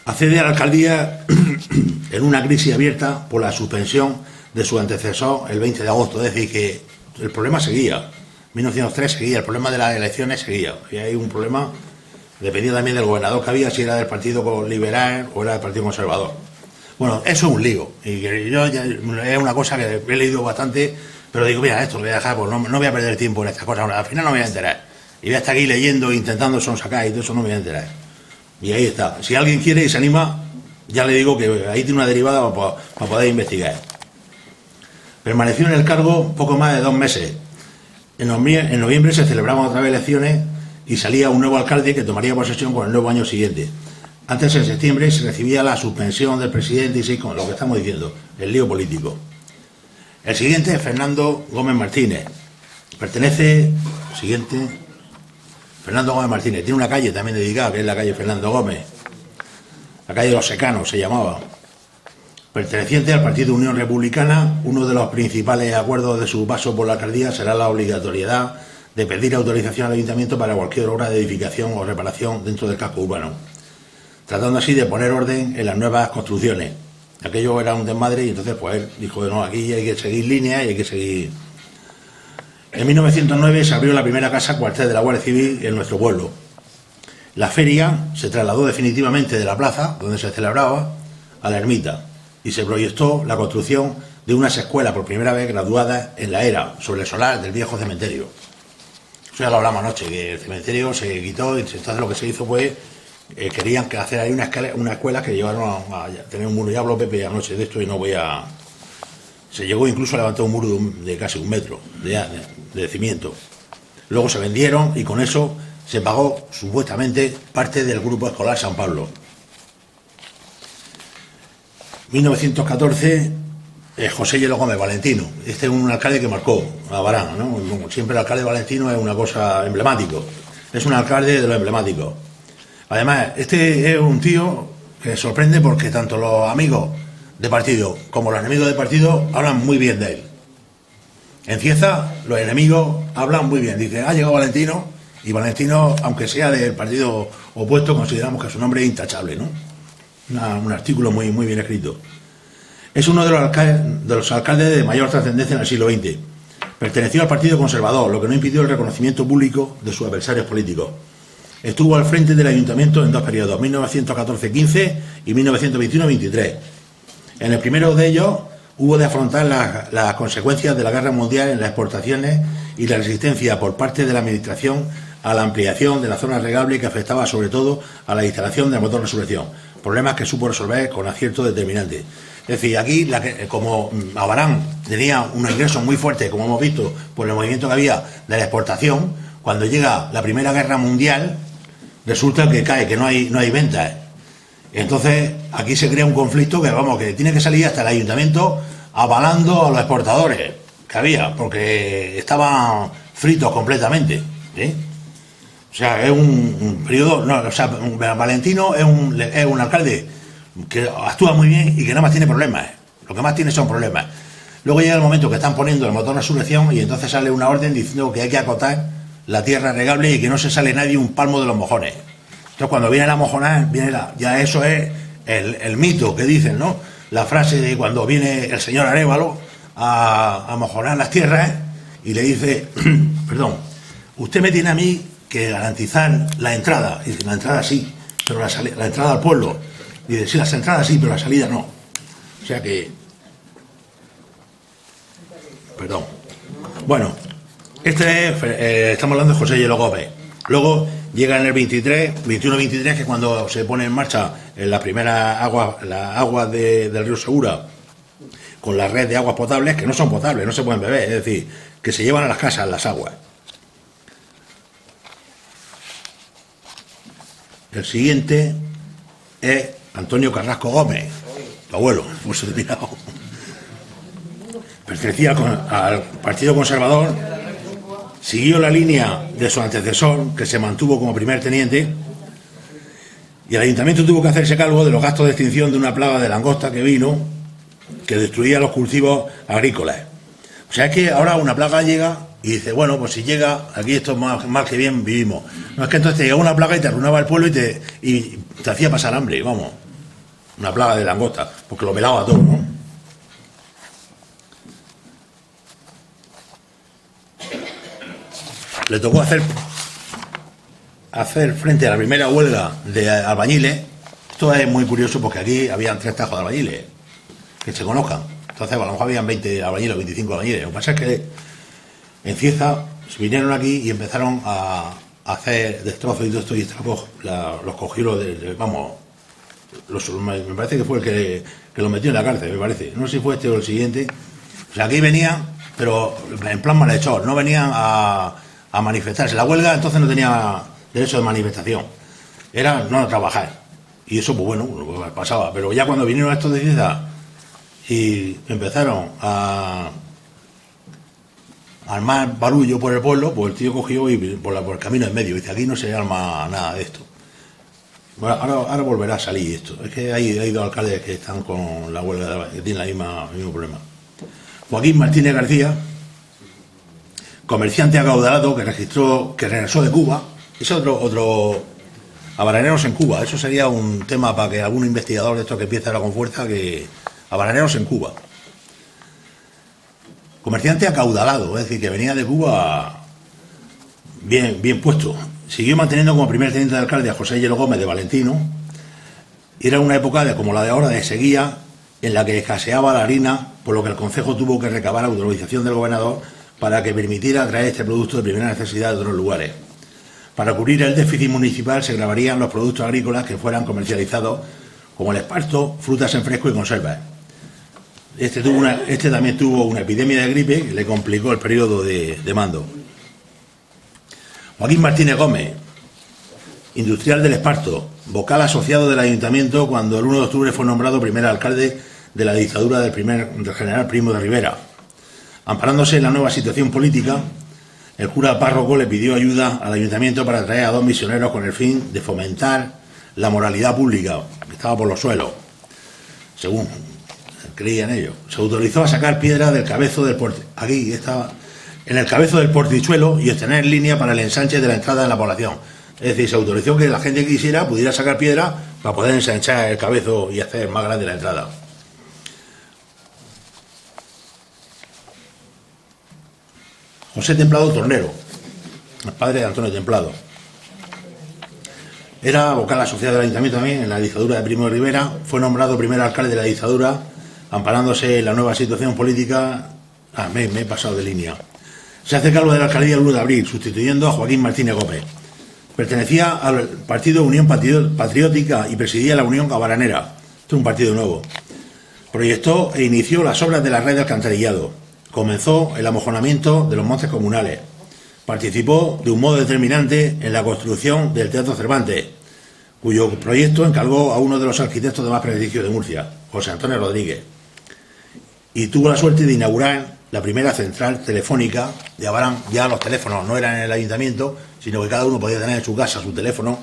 Accede a la alcaldía en una crisis abierta por la suspensión de su antecesor el 20 de agosto, es decir, que el problema seguía. 1903 seguía, el problema de las elecciones seguía. Y hay un problema, dependía también del gobernador que había, si era del Partido Liberal o era del Partido Conservador. Bueno, eso es un lío. Y yo es una cosa que he leído bastante, pero digo, mira, esto lo voy a dejar, pues no voy a perder tiempo en estas cosas. Al final no me voy a enterar. Y voy a estar aquí leyendo, intentando sonsacar y todo eso, no me voy a enterar. Y ahí está. Si alguien quiere y se anima, ya le digo que ahí tiene una derivada para poder investigar. Permaneció en el cargo poco más de 2 meses. En noviembre se celebraban otra vez elecciones y salía un nuevo alcalde que tomaría posesión con el nuevo año siguiente. Antes, en septiembre, se recibía la suspensión del presidente y sí, con lo que estamos diciendo, el lío político. El siguiente es Fernando Gómez Martínez. Fernando Gómez Martínez. Tiene una calle también dedicada, que es la calle Fernando Gómez. La calle de los Secanos se llamaba. Perteneciente al Partido Unión Republicana, uno de los principales acuerdos de su paso por la alcaldía será la obligatoriedad de pedir autorización al ayuntamiento para cualquier obra de edificación o reparación dentro del casco urbano, tratando así de poner orden en las nuevas construcciones. Aquello era un desmadre y entonces pues él dijo, no, aquí hay que seguir líneas y hay que seguir. En 1909 se abrió la primera casa cuartel de la Guardia Civil en nuestro pueblo. La feria se trasladó definitivamente de la plaza, donde se celebraba, a la ermita, y se proyectó la construcción de unas escuelas por primera vez graduadas en la era, sobre el solar del viejo cementerio. Eso ya lo hablamos anoche, que el cementerio se quitó y entonces lo que se hizo fue, querían hacer ahí una escuela que llevaron a tener un muro. Ya habló Pepe anoche de esto y no voy a... Se llegó incluso a levantar un muro de casi 1 metro de cimiento. Luego se vendieron y con eso se pagó supuestamente parte del grupo escolar San Pablo. 1914, José Hielo Gómez Valentino. Este es un alcalde que marcó a Barán, ¿no? Siempre el alcalde Valentino es una cosa emblemático. Es un alcalde de lo emblemático. Además, este es un tío que sorprende porque tanto los amigos de partido como los enemigos de partido hablan muy bien de él. En Cieza, los enemigos hablan muy bien. Dicen, ha llegado Valentino, y Valentino, aunque sea del partido opuesto, consideramos que su nombre es intachable, ¿no? Un artículo muy bien escrito. Es uno de los alcaldes de mayor trascendencia en el siglo XX. Perteneció al Partido Conservador, lo que no impidió el reconocimiento público de sus adversarios políticos. Estuvo al frente del ayuntamiento en 2 periodos, 1914-15 y 1921-23. En el primero de ellos hubo de afrontar las consecuencias de la guerra mundial en las exportaciones y la resistencia por parte de la administración a la ampliación de la zona regable que afectaba sobre todo a la instalación del motor resurrección, problemas que supo resolver con acierto determinante. Es decir, aquí, como Abarán tenía un ingreso muy fuerte, como hemos visto, por el movimiento que había de la exportación, cuando llega la Primera Guerra Mundial, resulta que cae, que no hay ventas. Entonces, aquí se crea un conflicto que tiene que salir hasta el ayuntamiento avalando a los exportadores que había, porque estaban fritos completamente. ¿Sí? O sea, es un periodo... No, o sea, Valentino es un alcalde que actúa muy bien y que nada más tiene problemas. Lo que más tiene son problemas. Luego llega el momento que están poniendo el motor de resurrección y entonces sale una orden diciendo que hay que acotar la tierra regable y que no se sale nadie un palmo de los mojones. Entonces, cuando viene la mojonada, ya eso es el mito que dicen, ¿no? La frase de cuando viene el señor Arévalo a mojonar las tierras y le dice, perdón, usted me tiene a mí que garantizar la entrada. Y dice, la entrada sí, pero la entrada al pueblo. Y dice, sí, las entradas sí, pero la salida no. O sea que... Perdón. Bueno, estamos hablando de José Hielo Gómez. Luego llega en el 21-23, que es cuando se pone en marcha la primera agua del río Segura, con la red de aguas potables, que no son potables, no se pueden beber, es decir, que se llevan a las casas las aguas. El siguiente es Antonio Carrasco Gómez, tu abuelo, pues terminado. Pertenecía al Partido Conservador, siguió la línea de su antecesor, que se mantuvo como primer teniente, y el ayuntamiento tuvo que hacerse cargo de los gastos de extinción de una plaga de langosta que vino, que destruía los cultivos agrícolas. O sea, es que ahora una plaga llega y dice, bueno, pues si llega, aquí esto más que bien vivimos. No, es que entonces te llegaba una plaga y te arruinaba el pueblo y te hacía pasar hambre, vamos. Una plaga de langosta, porque lo pelaba todo, ¿no? Le tocó hacer frente a la primera huelga de albañiles. Esto es muy curioso porque aquí habían 3 tajos de albañiles que se conozcan. Entonces, a lo mejor habían 20 albañiles o 25 albañiles. Lo que pasa es que en Cieza vinieron aquí y empezaron a hacer destrozos y todo esto, y los cogieron, me parece que fue el que los metió en la cárcel, me parece. No sé si fue este o el siguiente. O sea, aquí venían, pero en plan malhechor, no venían a manifestarse. La huelga entonces no tenía derecho de manifestación, era no trabajar. Y eso, pues bueno, pasaba. Pero ya cuando vinieron estos de Cieza y empezaron a armar barullo por el pueblo, pues el tío cogió y por el camino en medio dice, aquí no se arma nada de esto. Bueno, ahora volverá a salir esto. Es que hay 2 alcaldes que están con la huelga, que tienen el mismo problema. Joaquín Martínez García, comerciante acaudalado que regresó de Cuba. Es otro abaraneros en Cuba. Eso sería un tema para que algún investigador de estos que empiece ahora con fuerza, que abaraneros en Cuba. Comerciante acaudalado, es decir, que venía de Cuba bien puesto. Siguió manteniendo como primer teniente de alcalde a José Hielo Gómez de Valentino. Y era una época, como la de ahora, de sequía, en la que escaseaba la harina, por lo que el concejo tuvo que recabar autorización del gobernador para que permitiera traer este producto de primera necesidad de otros lugares. Para cubrir el déficit municipal se gravarían los productos agrícolas que fueran comercializados, como el esparto, frutas en fresco y conservas. Este también tuvo una epidemia de gripe que le complicó el periodo de mando. Joaquín Martínez Gómez, industrial del esparto, vocal asociado del ayuntamiento cuando el 1 de octubre fue nombrado primer alcalde de la dictadura del general Primo de Rivera. Amparándose en la nueva situación política, el cura párroco le pidió ayuda al ayuntamiento para traer a 2 misioneros con el fin de fomentar la moralidad pública, que estaba por los suelos, según creían ellos. Se autorizó a sacar piedra del cabezo del aquí estaba, en el cabezo del portichuelo y obtener línea para el ensanche de la entrada de la población. Es decir, se autorizó que la gente que quisiera pudiera sacar piedra para poder ensanchar el cabezo y hacer más grande la entrada. José Templado Tornero, el padre de Antonio Templado. Era vocal asociado del ayuntamiento también en la dictadura de Primo de Rivera. Fue nombrado primer alcalde de la dictadura amparándose en la nueva situación política. Me he pasado de línea. Se hace cargo de la alcaldía el 1 de abril, sustituyendo a Joaquín Martínez Gómez. Pertenecía al partido Unión Patriótica y presidía la Unión Cabaranera. Este es un partido nuevo. Proyectó e inició las obras de la red de alcantarillado. Comenzó el amojonamiento de los montes comunales. Participó de un modo determinante en la construcción del Teatro Cervantes, cuyo proyecto encargó a uno de los arquitectos de más prestigio de Murcia, José Antonio Rodríguez. Y tuvo la suerte de inaugurar la primera central telefónica de Abarán. Ya los teléfonos no eran en el ayuntamiento, sino que cada uno podía tener en su casa su teléfono,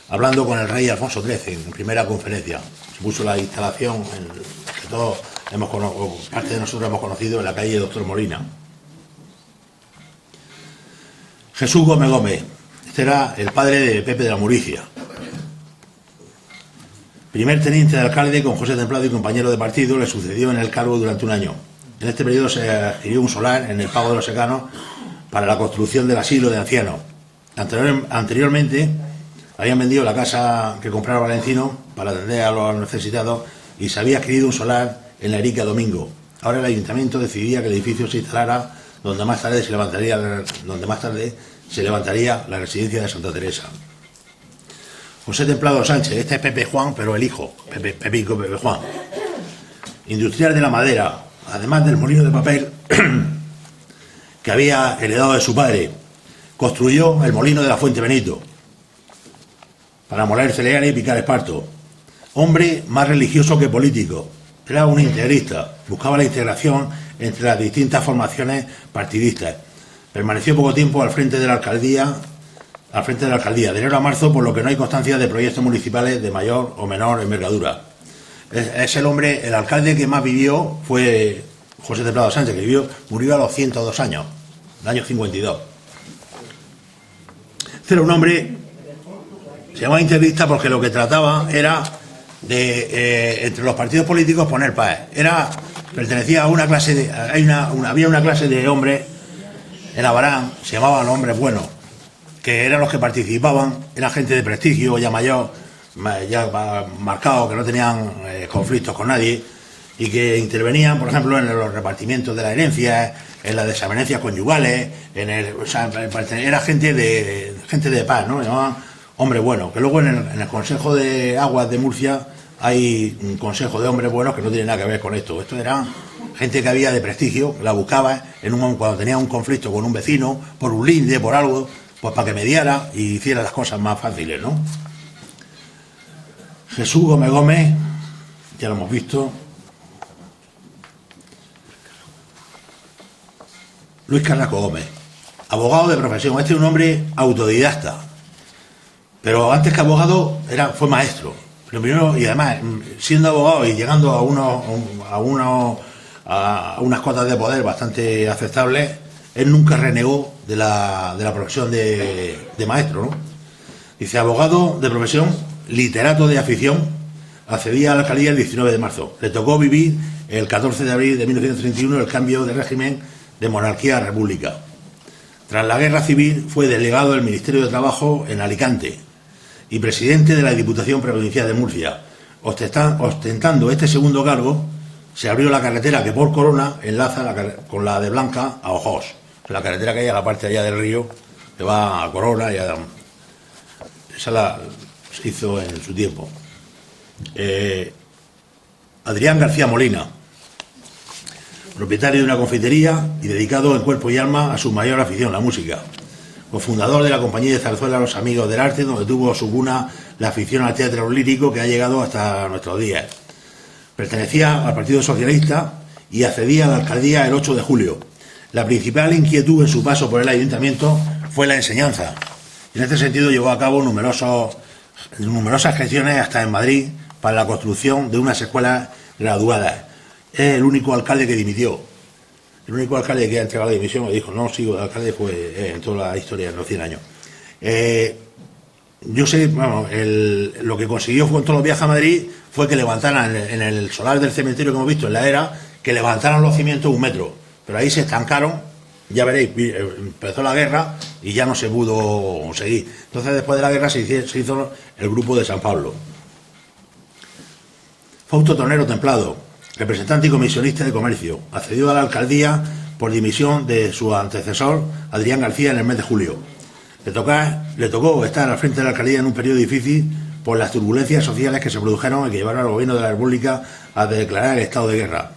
hablando con el rey Alfonso XIII en primera conferencia. Se puso la instalación que todos parte de nosotros hemos conocido, en la calle Doctor Molina. Jesús Gómez Gómez, este era el padre de Pepe de la Muricia. Primer teniente de alcalde con José Templado y compañero de partido, le sucedió en el cargo durante un año. En este periodo se adquirió un solar en el Pago de los Secanos para la construcción del asilo de ancianos. Anteriormente habían vendido la casa que compraron Valencino para atender a los necesitados y se había adquirido un solar en la Erica Domingo. Ahora el ayuntamiento decidía que el edificio se instalara donde más tarde se levantaría la residencia de Santa Teresa. José Templado Sánchez, este es Pepe Juan, pero el hijo, Pepe Juan. Industrial de la madera, además del molino de papel que había heredado de su padre, construyó el molino de la Fuente Benito para moler cereales y picar esparto. Hombre más religioso que político, era un integrista, buscaba la integración entre las distintas formaciones partidistas. Permaneció poco tiempo al frente de la alcaldía, de enero a marzo, por lo que no hay constancia de proyectos municipales de mayor o menor envergadura. Es el hombre, el alcalde que más vivió fue José Templado Sánchez, que murió a los 102 años, el año 52. Este era un hombre, se llamaba integrista porque lo que trataba era de, entre los partidos políticos, poner paz. Pertenecía a una clase de, había una clase de hombres en Abarán, se llamaban los hombres buenos, que eran los que participaban, eran gente de prestigio, ya mayor, ya marcados, que no tenían conflictos con nadie, y que intervenían, por ejemplo, en los repartimientos de la herencia, en las desavenencias conyugales, era gente de paz, ¿no? Llamaban hombres buenos, que luego en el Consejo de Aguas de Murcia hay un consejo de hombres buenos que no tiene nada que ver con esto. Esto era gente que había de prestigio, la buscaba cuando tenía un conflicto con un vecino, por un linde, por algo, pues para que mediara y hiciera las cosas más fáciles, ¿no? Jesús Gómez Gómez, ya lo hemos visto. Luis Carrasco Gómez, abogado de profesión. Este es un hombre autodidacta, pero antes que abogado fue maestro. Primero, y además, siendo abogado y llegando a unas cotas de poder bastante aceptables, él nunca renegó de la profesión de maestro, ¿no? Dice, abogado de profesión, literato de afición, accedía a la alcaldía el 19 de marzo. Le tocó vivir el 14 de abril de 1931 el cambio de régimen de monarquía a república. Tras la guerra civil fue delegado del Ministerio de Trabajo en Alicante y presidente de la Diputación Provincial de Murcia. Ostentando este segundo cargo, se abrió la carretera que por Corona enlaza con la de Blanca a Ojós. La carretera que hay a la parte allá del río, que va a Corona, esa se hizo en su tiempo. Adrián García Molina, propietario de una confitería y dedicado en cuerpo y alma a su mayor afición, la música. Cofundador de la compañía de zarzuela Los Amigos del Arte, donde tuvo su cuna la afición al teatro lírico que ha llegado hasta nuestros días. Pertenecía al Partido Socialista y accedía a la alcaldía el 8 de julio. La principal inquietud en su paso por el ayuntamiento fue la enseñanza. En este sentido llevó a cabo numerosas gestiones hasta en Madrid para la construcción de unas escuelas graduadas. Es el único alcalde que dimitió. El único alcalde que ha entregado la dimisión y dijo, no sigo de alcalde, fue en toda la historia de los 100 años. Yo sé, lo que consiguió con todos los viajes a Madrid fue que levantaran en el solar del cementerio que hemos visto en la era, que levantaran los cimientos 1 metro. Pero ahí se estancaron, ya veréis, empezó la guerra y ya no se pudo seguir. Entonces después de la guerra se hizo el grupo de San Pablo. Fausto Tornero Templado, representante y comisionista de comercio. Accedió a la alcaldía por dimisión de su antecesor, Adrián García, en el mes de julio. Le tocó estar al frente de la alcaldía en un periodo difícil por las turbulencias sociales que se produjeron y que llevaron al gobierno de la República a declarar el estado de guerra.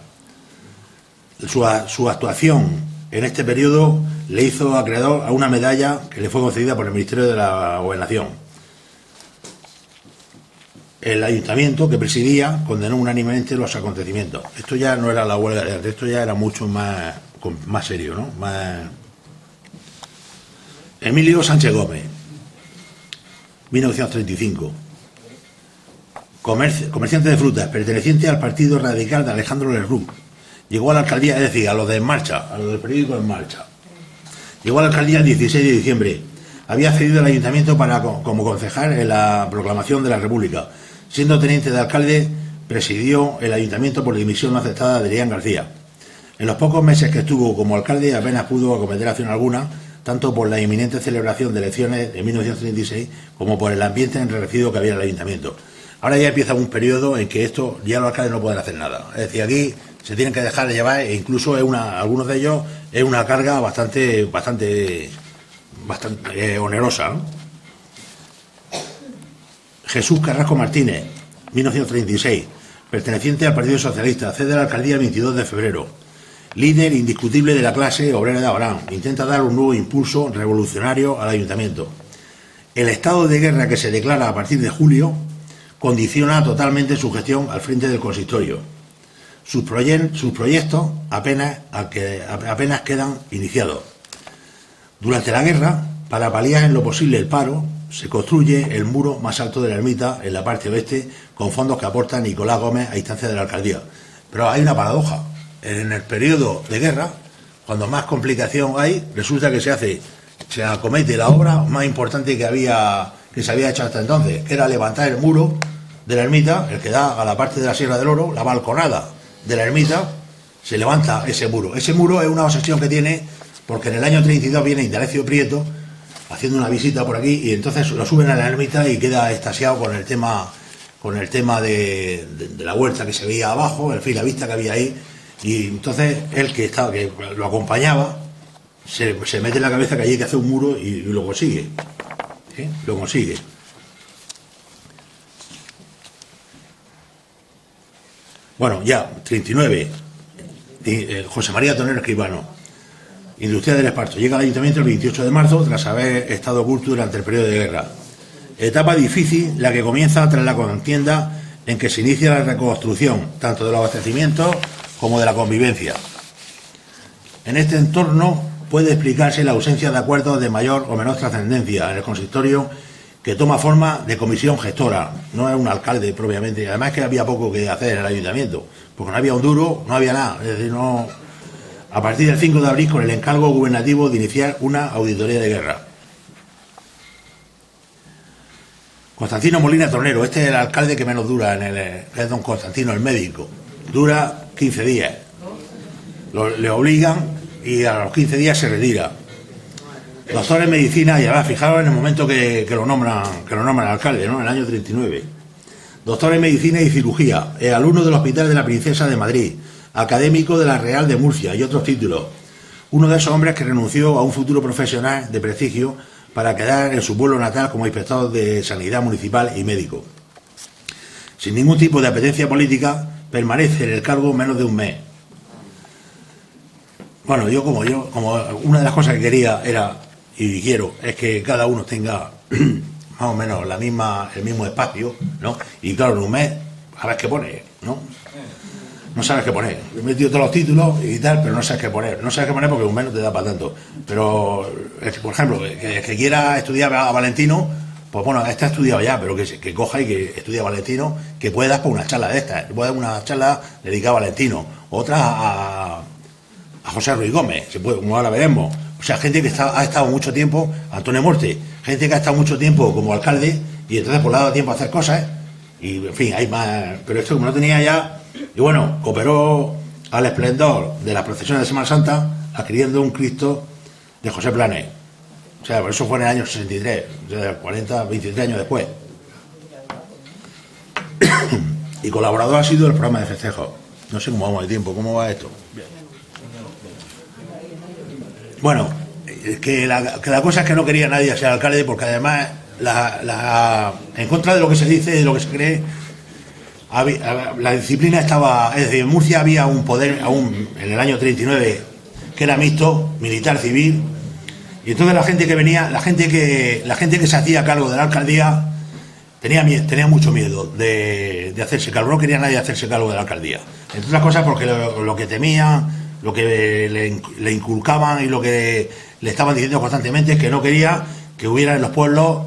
Su actuación en este periodo le hizo acreedor a una medalla que le fue concedida por el Ministerio de la Gobernación. El ayuntamiento que presidía condenó unánimemente los acontecimientos. Esto ya no era la huelga de arte, esto ya era mucho más serio, ¿no? Emilio Sánchez Gómez, 1935. Comerciante de frutas, perteneciente al Partido Radical de Alejandro Lerroux. Llegó a la alcaldía, es decir, a los de En Marcha, a los del periódico En Marcha. Llegó a la alcaldía el 16 de diciembre. Había accedido al ayuntamiento como concejal en la proclamación de la República. Siendo teniente de alcalde, presidió el ayuntamiento por dimisión no aceptada de Adrián García. En los pocos meses que estuvo como alcalde apenas pudo acometer acción alguna, tanto por la inminente celebración de elecciones de 1936 como por el ambiente enrarecido que había en el ayuntamiento. Ahora ya empieza un periodo en que esto ya los alcaldes no pueden hacer nada. Es decir, aquí se tienen que dejar de llevar e incluso algunos de ellos es una carga bastante onerosa, ¿no? Jesús Carrasco Martínez, 1936, perteneciente al Partido Socialista, accede a la alcaldía el 22 de febrero. Líder indiscutible de la clase obrera de Abarán, intenta dar un nuevo impulso revolucionario al ayuntamiento. El estado de guerra que se declara a partir de julio condiciona totalmente su gestión al frente del consistorio. Sus proyectos apenas quedan iniciados. Durante la guerra, para paliar en lo posible el paro, se construye el muro más alto de la ermita en la parte oeste con fondos que aporta Nicolás Gómez a instancia de la alcaldía. Pero hay una paradoja. En el periodo de guerra, cuando más complicación hay, resulta que se acomete la obra más importante que se había hecho hasta entonces, que era levantar el muro de la ermita, el que da a la parte de la Sierra del Oro, la balconada de la ermita, se levanta ese muro. Ese muro es una obsesión que tiene, porque en el año 32 viene Indalecio Prieto haciendo una visita por aquí y entonces lo suben a la ermita y queda extasiado con el tema de la huerta que se veía abajo, en fin, la vista que había ahí. Y entonces él que lo acompañaba se mete en la cabeza que allí hay que hacer un muro y lo consigue. ¿Sí? Lo consigue. Bueno, ya, 39. José María Tonero Escribano, industrial del Esparto. Llega al ayuntamiento el 28 de marzo tras haber estado oculto durante el periodo de guerra. Etapa difícil la que comienza tras la contienda en que se inicia la reconstrucción, tanto de los abastecimientos como de la convivencia. En este entorno puede explicarse la ausencia de acuerdos de mayor o menor trascendencia en el consistorio, que toma forma de comisión gestora, no es un alcalde propiamente. Además que había poco que hacer en el ayuntamiento, porque no había un duro, no había nada. Es decir, no. A partir del 5 de abril, con el encargo gubernativo de iniciar una auditoría de guerra. Constantino Molina Tornero, este es el alcalde que menos dura, es don Constantino, el médico. Dura 15 días. Le obligan y a los 15 días se retira. Doctor en medicina, y ahora fijaros en el momento que lo nombran alcalde, ¿no? En el año 39. Doctor en medicina y cirugía, alumno del Hospital de la Princesa de Madrid, académico de la Real de Murcia y otros títulos. Uno de esos hombres que renunció a un futuro profesional de prestigio para quedar en su pueblo natal como inspector de sanidad municipal y médico. Sin ningún tipo de apetencia política, permanece en el cargo menos de un mes. Bueno, como una de las cosas que quería era, y quiero, es que cada uno tenga más o menos el mismo espacio, ¿no? Y claro, en un mes, a ver qué pone, ¿no? No sabes qué poner. He metido todos los títulos y tal, pero no sabes qué poner. No sabes qué poner porque un mes no te da para tanto. Pero, por ejemplo, que quiera estudiar a Valentino, pues bueno, está estudiado ya, pero que coja y que estudie a Valentino, que puedas por una charla de estas. Puedes una charla dedicada a Valentino, otra a José Ruiz Gómez, se puede, como ahora veremos. O sea, gente que ha estado mucho tiempo, Antonio Morte, gente que ha estado mucho tiempo como alcalde y entonces pues le ha dado tiempo a hacer cosas, y en fin, hay más. Pero esto como no tenía ya. Y bueno, cooperó al esplendor de las procesiones de Semana Santa adquiriendo un Cristo de José Planes. O sea, por eso fue en el año 63, o sea, 23 años después. Y colaborador ha sido el programa de festejos. No sé cómo vamos de tiempo, ¿cómo va esto? Bueno, que la cosa es que no quería nadie ser alcalde, porque además, en contra de lo que se dice, de lo que se cree, la disciplina estaba, es decir, en Murcia había un poder, aún en el año 39, que era mixto, militar, civil, y entonces la gente que venía, la gente que se hacía cargo de la alcaldía, tenía mucho miedo de hacerse cargo, no quería nadie hacerse cargo de la alcaldía. Entre otras cosas porque lo que temían, lo que le inculcaban y lo que le estaban diciendo constantemente es que no quería que hubiera en los pueblos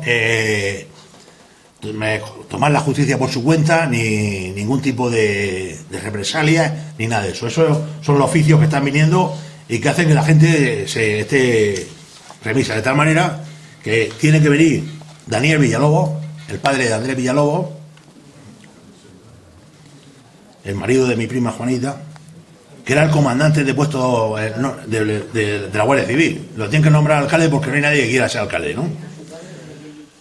tomar la justicia por su cuenta, ni ningún tipo de represalias, ni nada de eso. Esos son los oficios que están viniendo y que hacen que la gente se esté remisa, de tal manera que tiene que venir Daniel Villalobos, el padre de Andrés Villalobos, el marido de mi prima Juanita, que era el comandante de puesto de la Guardia Civil. Lo tienen que nombrar alcalde porque no hay nadie que quiera ser alcalde, ¿no?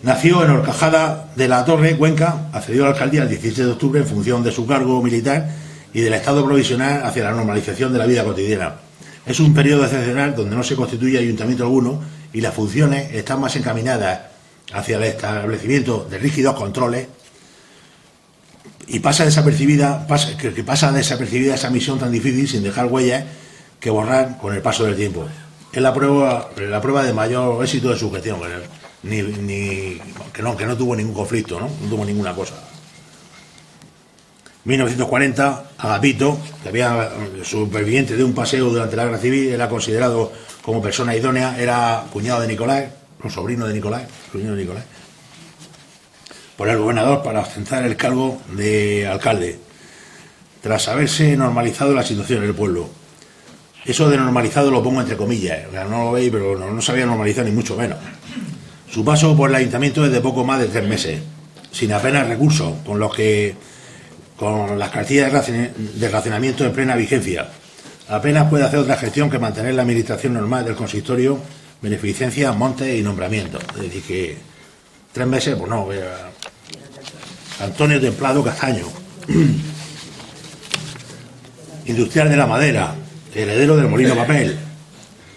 Nació en Horcajada de la Torre, Cuenca, accedió a la alcaldía el 17 de octubre en función de su cargo militar y del estado provisional hacia la normalización de la vida cotidiana. Es un periodo excepcional donde no se constituye ayuntamiento alguno y las funciones están más encaminadas hacia el establecimiento de rígidos controles, y pasa desapercibida esa misión tan difícil sin dejar huellas que borrar con el paso del tiempo. Es la prueba de mayor éxito de su gestión, que no tuvo ningún conflicto, no tuvo ninguna cosa. 1940, Agapito, que había superviviente de un paseo durante la Guerra Civil, era considerado como persona idónea, era cuñado de Nicolás, sobrino de Nicolás, por el gobernador para ostentar el cargo de alcalde, tras haberse normalizado la situación en el pueblo. Eso de normalizado lo pongo entre comillas, no lo veis, pero no se había normalizado ni mucho menos. Su paso por el ayuntamiento es de poco más de 3 meses, sin apenas recursos, con las cartillas de racionamiento en plena vigencia. Apenas puede hacer otra gestión que mantener la administración normal del consistorio, beneficencia, montes y nombramientos. Es decir, que 3 meses, pues no. Antonio Templado Castaño, industrial de la madera, heredero del molino papel,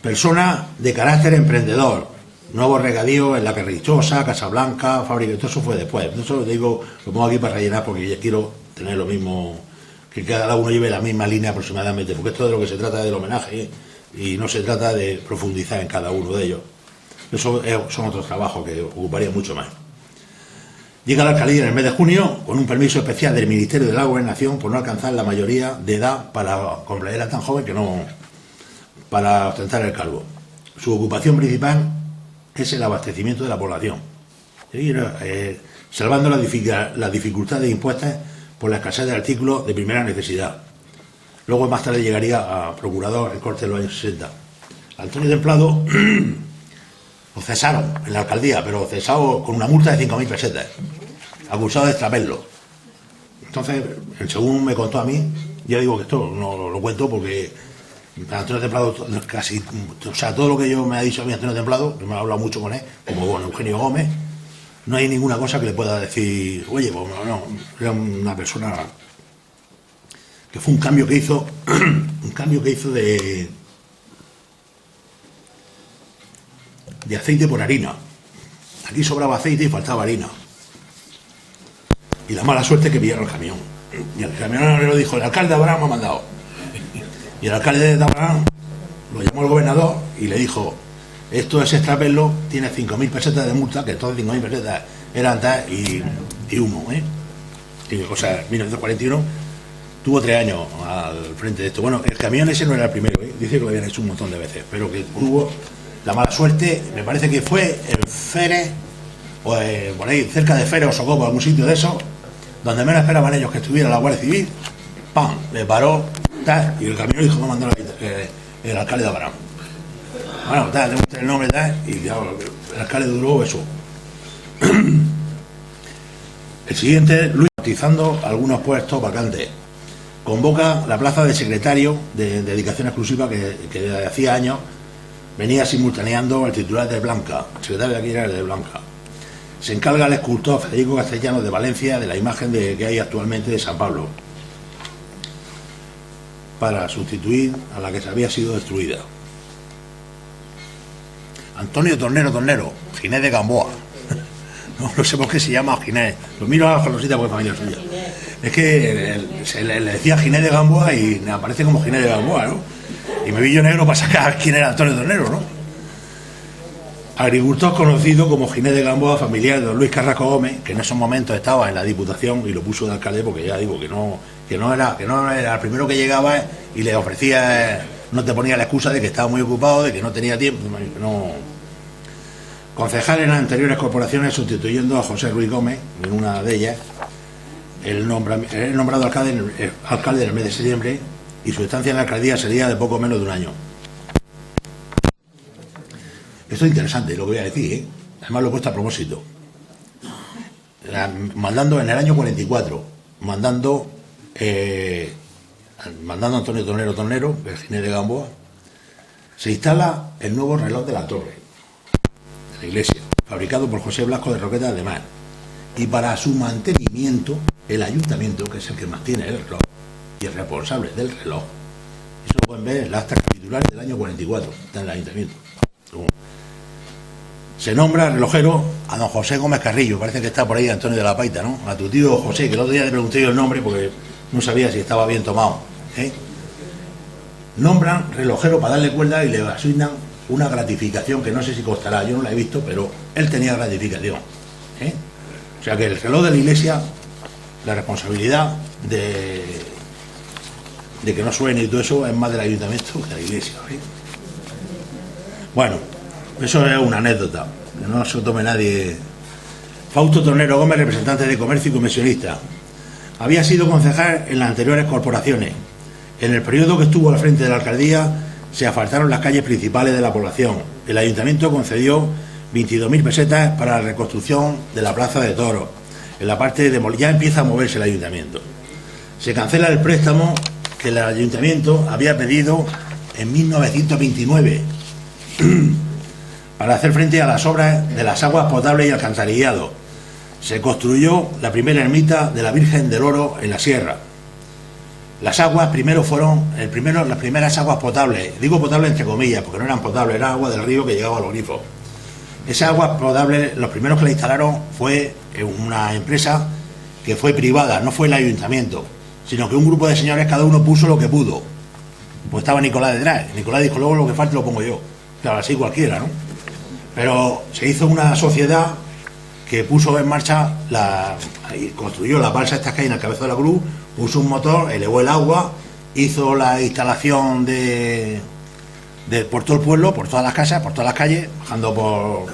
persona de carácter emprendedor, nuevos regadíos en la Carrichosa, Casablanca, fábrica, todo eso fue después. Eso lo pongo aquí para rellenar porque ya quiero tener lo mismo, que cada uno lleve la misma línea aproximadamente, porque esto de lo que se trata es del homenaje y no se trata de profundizar en cada uno de ellos. Eso son otros trabajos que ocuparían mucho más. Llega a la alcaldía en el mes de junio con un permiso especial del Ministerio de la Gobernación por no alcanzar la mayoría de edad era tan joven que no para ostentar el cargo. Su ocupación principal es el abastecimiento de la población, salvando las dificultades impuestas por la escasez de artículos de primera necesidad. Luego más tarde llegaría a procurador en corte de los años 60. Antonio Templado lo cesaron en la alcaldía, pero cesado con una multa de 5.000 pesetas, acusado de extraperlo. Entonces, según me contó a mí, ya digo que esto no lo cuento porque Antonio Templado, casi, o sea, todo lo que me ha dicho a mí Antonio Templado, que me ha hablado mucho con él, como con Eugenio Gómez, no hay ninguna cosa que le pueda decir, oye, pues no, era una persona que fue un cambio que hizo de aceite por harina. Aquí sobraba aceite y faltaba harina. Y la mala suerte que pillaron el camión. Y el camionero le dijo, el alcalde de Abraham me ha mandado. Y el alcalde de Abraham lo llamó el gobernador y le dijo, esto es extraperlo, tiene 5.000 pesetas de multa, que entonces 5.000 pesetas eran tal y humo, O sea, en 1941 tuvo 3 años al frente de esto. Bueno, el camión ese no era el primero, dice que lo habían hecho un montón de veces, pero que tuvo la mala suerte, me parece que fue en Férez, pues por ahí, cerca de Férez o Socopo, algún sitio de eso, donde menos esperaban ellos que estuviera la Guardia Civil, ¡pam!, le paró, tal, y el camión dijo, me mandó el alcalde de Abraham. Bueno, tal, tengo el nombre, tal, y claro, el alcalde duró eso. El siguiente, Luis, cotizando algunos puestos vacantes. Convoca la plaza de secretario de dedicación exclusiva que desde hacía años venía simultaneando el titular de Blanca, el secretario de aquí era el de Blanca. Se encarga el escultor Federico Castellanos de Valencia de la imagen que hay actualmente de San Pablo. para sustituir a la que se había sido destruida. Antonio Tornero, Ginés de Gamboa. No sé por qué se llama Ginés. Lo miro a Jolosita porque es familia suya. Es que se le decía Ginés de Gamboa y me aparece como Ginés de Gamboa, ¿no? Y me vi yo negro para sacar quién era Antonio Tornero, ¿no? Agricultor conocido como Ginés de Gamboa, familiar de don Luis Carrasco Gómez, que en esos momentos estaba en la Diputación y lo puso de alcalde porque ya digo que no era el primero que llegaba y le ofrecía, no te ponía la excusa de que estaba muy ocupado, de que no tenía tiempo, no. Concejal en las anteriores corporaciones, sustituyendo a José Ruiz Gómez en una de ellas, el nombrado alcalde en el mes de septiembre, y su estancia en la alcaldía sería de poco menos de un año. Esto es interesante, lo que voy a decir, ¿eh? Además lo he puesto a propósito. Mandando en el año 44, mandando a Antonio Tornero, el Ginés de Gamboa, se instala el nuevo reloj de la torre, de la iglesia, fabricado por José Blasco de Roqueta de Mar. Y para su mantenimiento, el ayuntamiento, que es el que mantiene el reloj, y el responsable del reloj, eso lo pueden ver en la acta capitular del año 44, está en el ayuntamiento. Se nombra relojero a don José Gómez Carrillo, parece que está por ahí Antonio de la Paita, ¿no? A tu tío José, que el otro día le pregunté yo el nombre porque no sabía si estaba bien tomado, ¿eh? Nombran relojero para darle cuerda y le asignan una gratificación que no sé si costará, yo no la he visto, pero él tenía gratificación, ¿eh? O sea que el reloj de la iglesia, la responsabilidad de que no suene y todo eso es más del ayuntamiento que de la iglesia, ¿eh? Bueno, eso es una anécdota, que no se lo tome nadie. Fausto Tornero Gómez, representante de comercio y comisionista. Había sido concejal en las anteriores corporaciones. En el periodo que estuvo al frente de la alcaldía se asfaltaron las calles principales de la población. El ayuntamiento concedió 22.000 pesetas para la reconstrucción de la plaza de toros. En la parte de ya empieza a moverse el ayuntamiento. Se cancela el préstamo que el ayuntamiento había pedido en 1929 para hacer frente a las obras de las aguas potables y alcantarillado. Se construyó la primera ermita de la Virgen del Oro en la sierra. Las aguas primero fueron las primeras aguas potables, digo potables entre comillas, porque no eran potables, era agua del río que llegaba a los grifos. Esas aguas potables, los primeros que la instalaron fue una empresa que fue privada, no fue el ayuntamiento, sino que un grupo de señores, cada uno puso lo que pudo. Pues estaba Nicolás detrás. Nicolás dijo, luego lo que falte lo pongo yo. Claro, así cualquiera, ¿no? Pero se hizo una sociedad que puso en marcha y construyó la balsa esta que hay en el cabezo de la cruz, puso un motor, elevó el agua, hizo la instalación por todo el pueblo, por todas las casas, por todas las calles, bajando o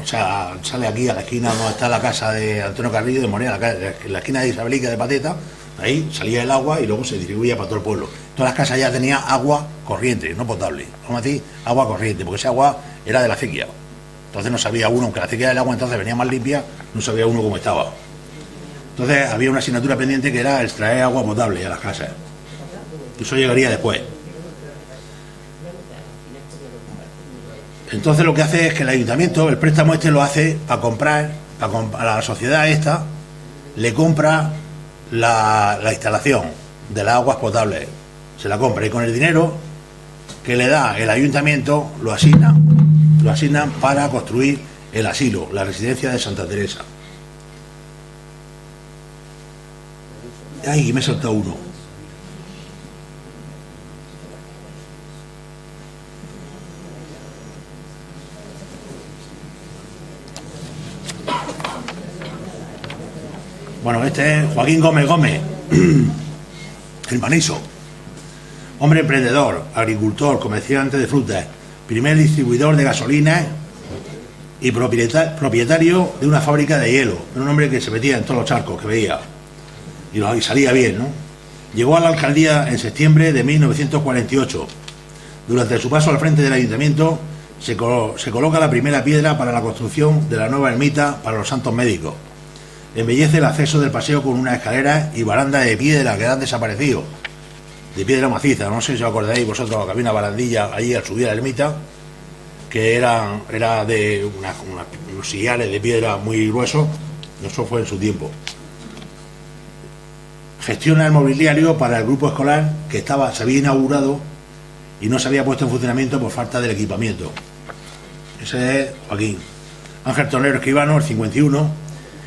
sea, sale aquí a la esquina donde está la casa de Antonio Carrillo de Morena, en la esquina de Isabelica de Pateta, ahí salía el agua y luego se distribuía para todo el pueblo. Todas las casas ya tenían agua corriente, no potable, vamos a decir, agua corriente, porque esa agua era de la acequia. Entonces no sabía uno, aunque la acequia del agua entonces venía más limpia, no sabía uno cómo estaba. Entonces había una asignatura pendiente que era extraer agua potable a las casas. Eso llegaría después. Entonces lo que hace es que el ayuntamiento, el préstamo este lo hace para comprar, a la sociedad esta, le compra la instalación de las aguas potables. Se la compra y con el dinero que le da el ayuntamiento lo asignan para construir el asilo, la residencia de Santa Teresa. Ay, me he saltado uno. Bueno, este es Joaquín Gómez, el Maniso. Hombre emprendedor, agricultor, comerciante de frutas, primer distribuidor de gasolina y propietario de una fábrica de hielo. Era un hombre que se metía en todos los charcos que veía y salía bien, ¿no? Llegó a la alcaldía en septiembre de 1948. Durante su paso al frente del ayuntamiento se coloca la primera piedra para la construcción de la nueva ermita para los santos médicos. Embellece el acceso del paseo con una escalera y baranda de piedra que han desaparecido, de piedra maciza. No sé si os acordáis vosotros que había una barandilla allí al subir a la ermita que era de unos sillares de piedra muy gruesos. Eso fue en su tiempo. gestiona el mobiliario para el grupo escolar que se había inaugurado y no se había puesto en funcionamiento por falta del equipamiento. Ese es Joaquín. Ángel Tornero Escribano, el 51,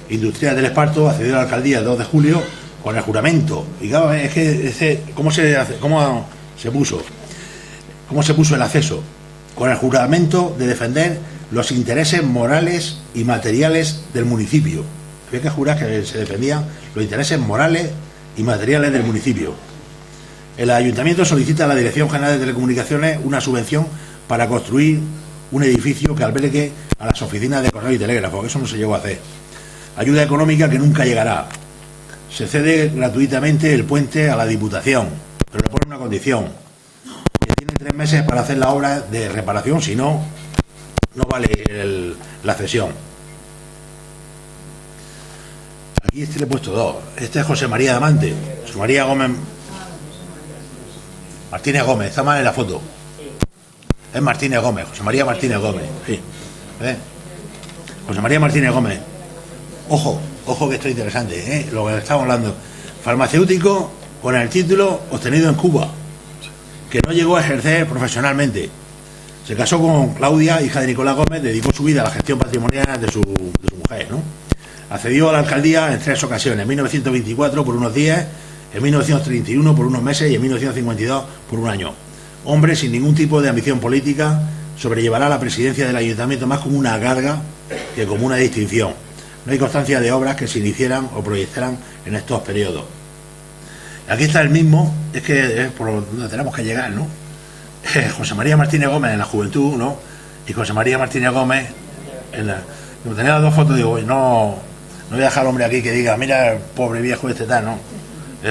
industrial del Esparto, accedió a la alcaldía el 2 de julio con el juramento. Y claro, es que ¿cómo se puso el acceso? Con el juramento de defender los intereses morales y materiales del municipio. Había que jurar que se defendían los intereses morales y materiales del municipio. El ayuntamiento solicita a la Dirección General de Telecomunicaciones una subvención para construir un edificio que albergue a las oficinas de correo y telégrafo, que eso no se llegó a hacer. Ayuda económica que nunca llegará. Se cede gratuitamente el puente a la Diputación, pero le pone una condición, que tienen 3 meses para hacer la obra de reparación, si no, no vale la cesión. Aquí le he puesto 2. Este es José María Diamante. José María Gómez Martínez Gómez, está mal en la foto. Es Martínez Gómez, José María Martínez Gómez. Sí. José María Martínez Gómez. Ojo que esto es interesante, lo que estamos hablando. Farmacéutico con el título obtenido en Cuba, que no llegó a ejercer profesionalmente. Se casó con Claudia, hija de Nicolás Gómez, dedicó su vida a la gestión patrimonial de su mujer, ¿no? Accedió a la alcaldía en 3 ocasiones, en 1924 por unos días, en 1931 por unos meses y en 1952 por un año. Hombre sin ningún tipo de ambición política, sobrellevará la presidencia del ayuntamiento más como una carga que como una distinción. No hay constancia de obras que se iniciaran o proyectaran en estos periodos. Aquí está el mismo, es que es por donde tenemos que llegar, ¿no? José María Martínez Gómez en la juventud, ¿no? Y José María Martínez Gómez en la... Como tenía las 2 fotos, digo, no voy a dejar al hombre aquí que diga, mira el pobre viejo este tal, ¿no?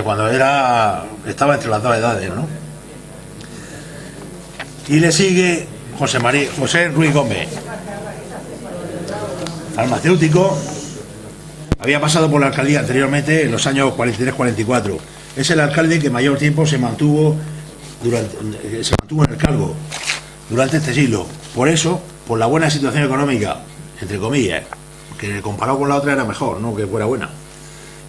Cuando estaba entre las 2 edades, ¿no? Y le sigue José Ruiz Gómez, farmacéutico, había pasado por la alcaldía anteriormente en los años 43-44. Es el alcalde que mayor tiempo se mantuvo en el cargo durante este siglo. Por eso, por la buena situación económica, entre comillas, que comparado con la otra era mejor, no que fuera buena.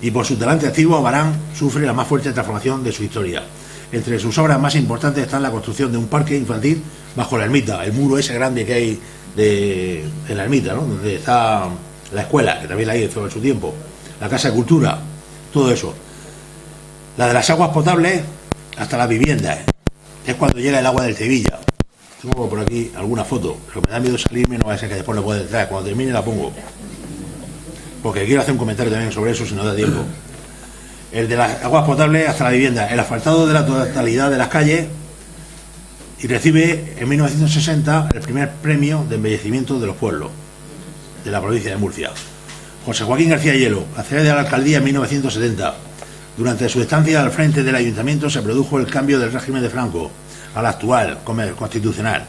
Y por su talante activo, Abarán sufre la más fuerte transformación de su historia. Entre sus obras más importantes están la construcción de un parque infantil bajo la ermita, el muro ese grande que hay en la ermita, ¿no? Donde está la escuela, que también la hizo en su tiempo, la casa de cultura, todo eso. La de las aguas potables hasta las viviendas, es cuando llega el agua del Sevilla. Tengo por aquí alguna foto, pero me da miedo salirme, no va a ser que después lo pueda entrar. Cuando termine la pongo, porque quiero hacer un comentario también sobre eso si no da tiempo. El de las aguas potables hasta la vivienda, el asfaltado de la totalidad de las calles, y recibe en 1960 el primer premio de embellecimiento de los pueblos de la provincia de Murcia. José Joaquín García Hielo accede a la alcaldía en 1970. Durante su estancia al frente del ayuntamiento se produjo el cambio del régimen de Franco al actual constitucional.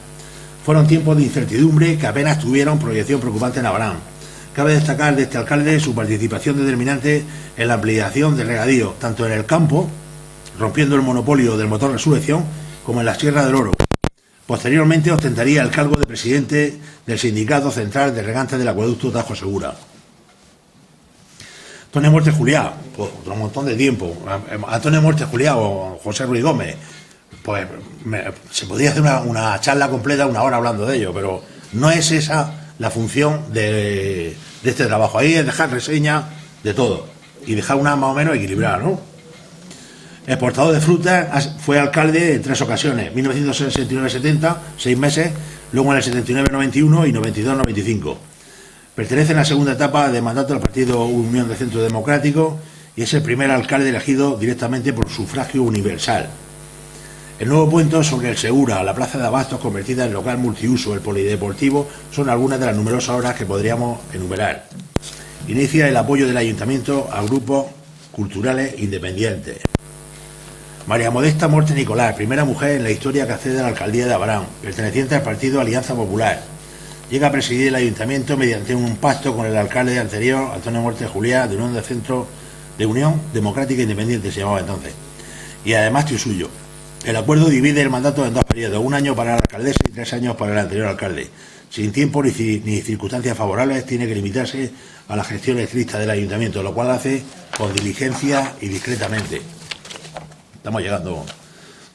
Fueron tiempos de incertidumbre que apenas tuvieron proyección preocupante en Abarán. Cabe destacar de este alcalde su participación determinante en la ampliación del regadío, tanto en el campo, rompiendo el monopolio del motor Resurrección, como en la Sierra del Oro. Posteriormente ostentaría el cargo de presidente del Sindicato Central de Regantes del Acueducto Tajo Segura. Antonio Muerte Juliá, pues otro montón de tiempo. Antonio Muerte Juliá o José Ruiz Gómez, pues se podría hacer una charla completa, 1 hora hablando de ello, pero no es esa la función de este trabajo. Ahí es dejar reseña de todo y dejar una más o menos equilibrada, ¿no? Exportador de frutas, fue alcalde en 3 ocasiones, 1969-70, 6 meses, luego en el 79-91 y 92-95. Pertenece a la segunda etapa de mandato del Partido Unión de Centro Democrático y es el primer alcalde elegido directamente por sufragio universal. El nuevo puente sobre el Segura, la plaza de abastos convertida en local multiuso, el polideportivo, son algunas de las numerosas obras que podríamos enumerar. Inicia el apoyo del ayuntamiento a grupos culturales independientes. María Modesta Morte Nicolás, primera mujer en la historia que accede a la alcaldía de Abarán, perteneciente al partido Alianza Popular. Llega a presidir el ayuntamiento mediante un pacto con el alcalde anterior, Antonio Muerte Juliá, de Unión Democrática Independiente, se llamaba entonces, y además tío suyo. El acuerdo divide el mandato en 2 periodos, 1 año para la alcaldesa y 3 años para el anterior alcalde. Sin tiempo ni circunstancias favorables, tiene que limitarse a la gestión estricta del ayuntamiento, lo cual hace con diligencia y discretamente. Estamos llegando.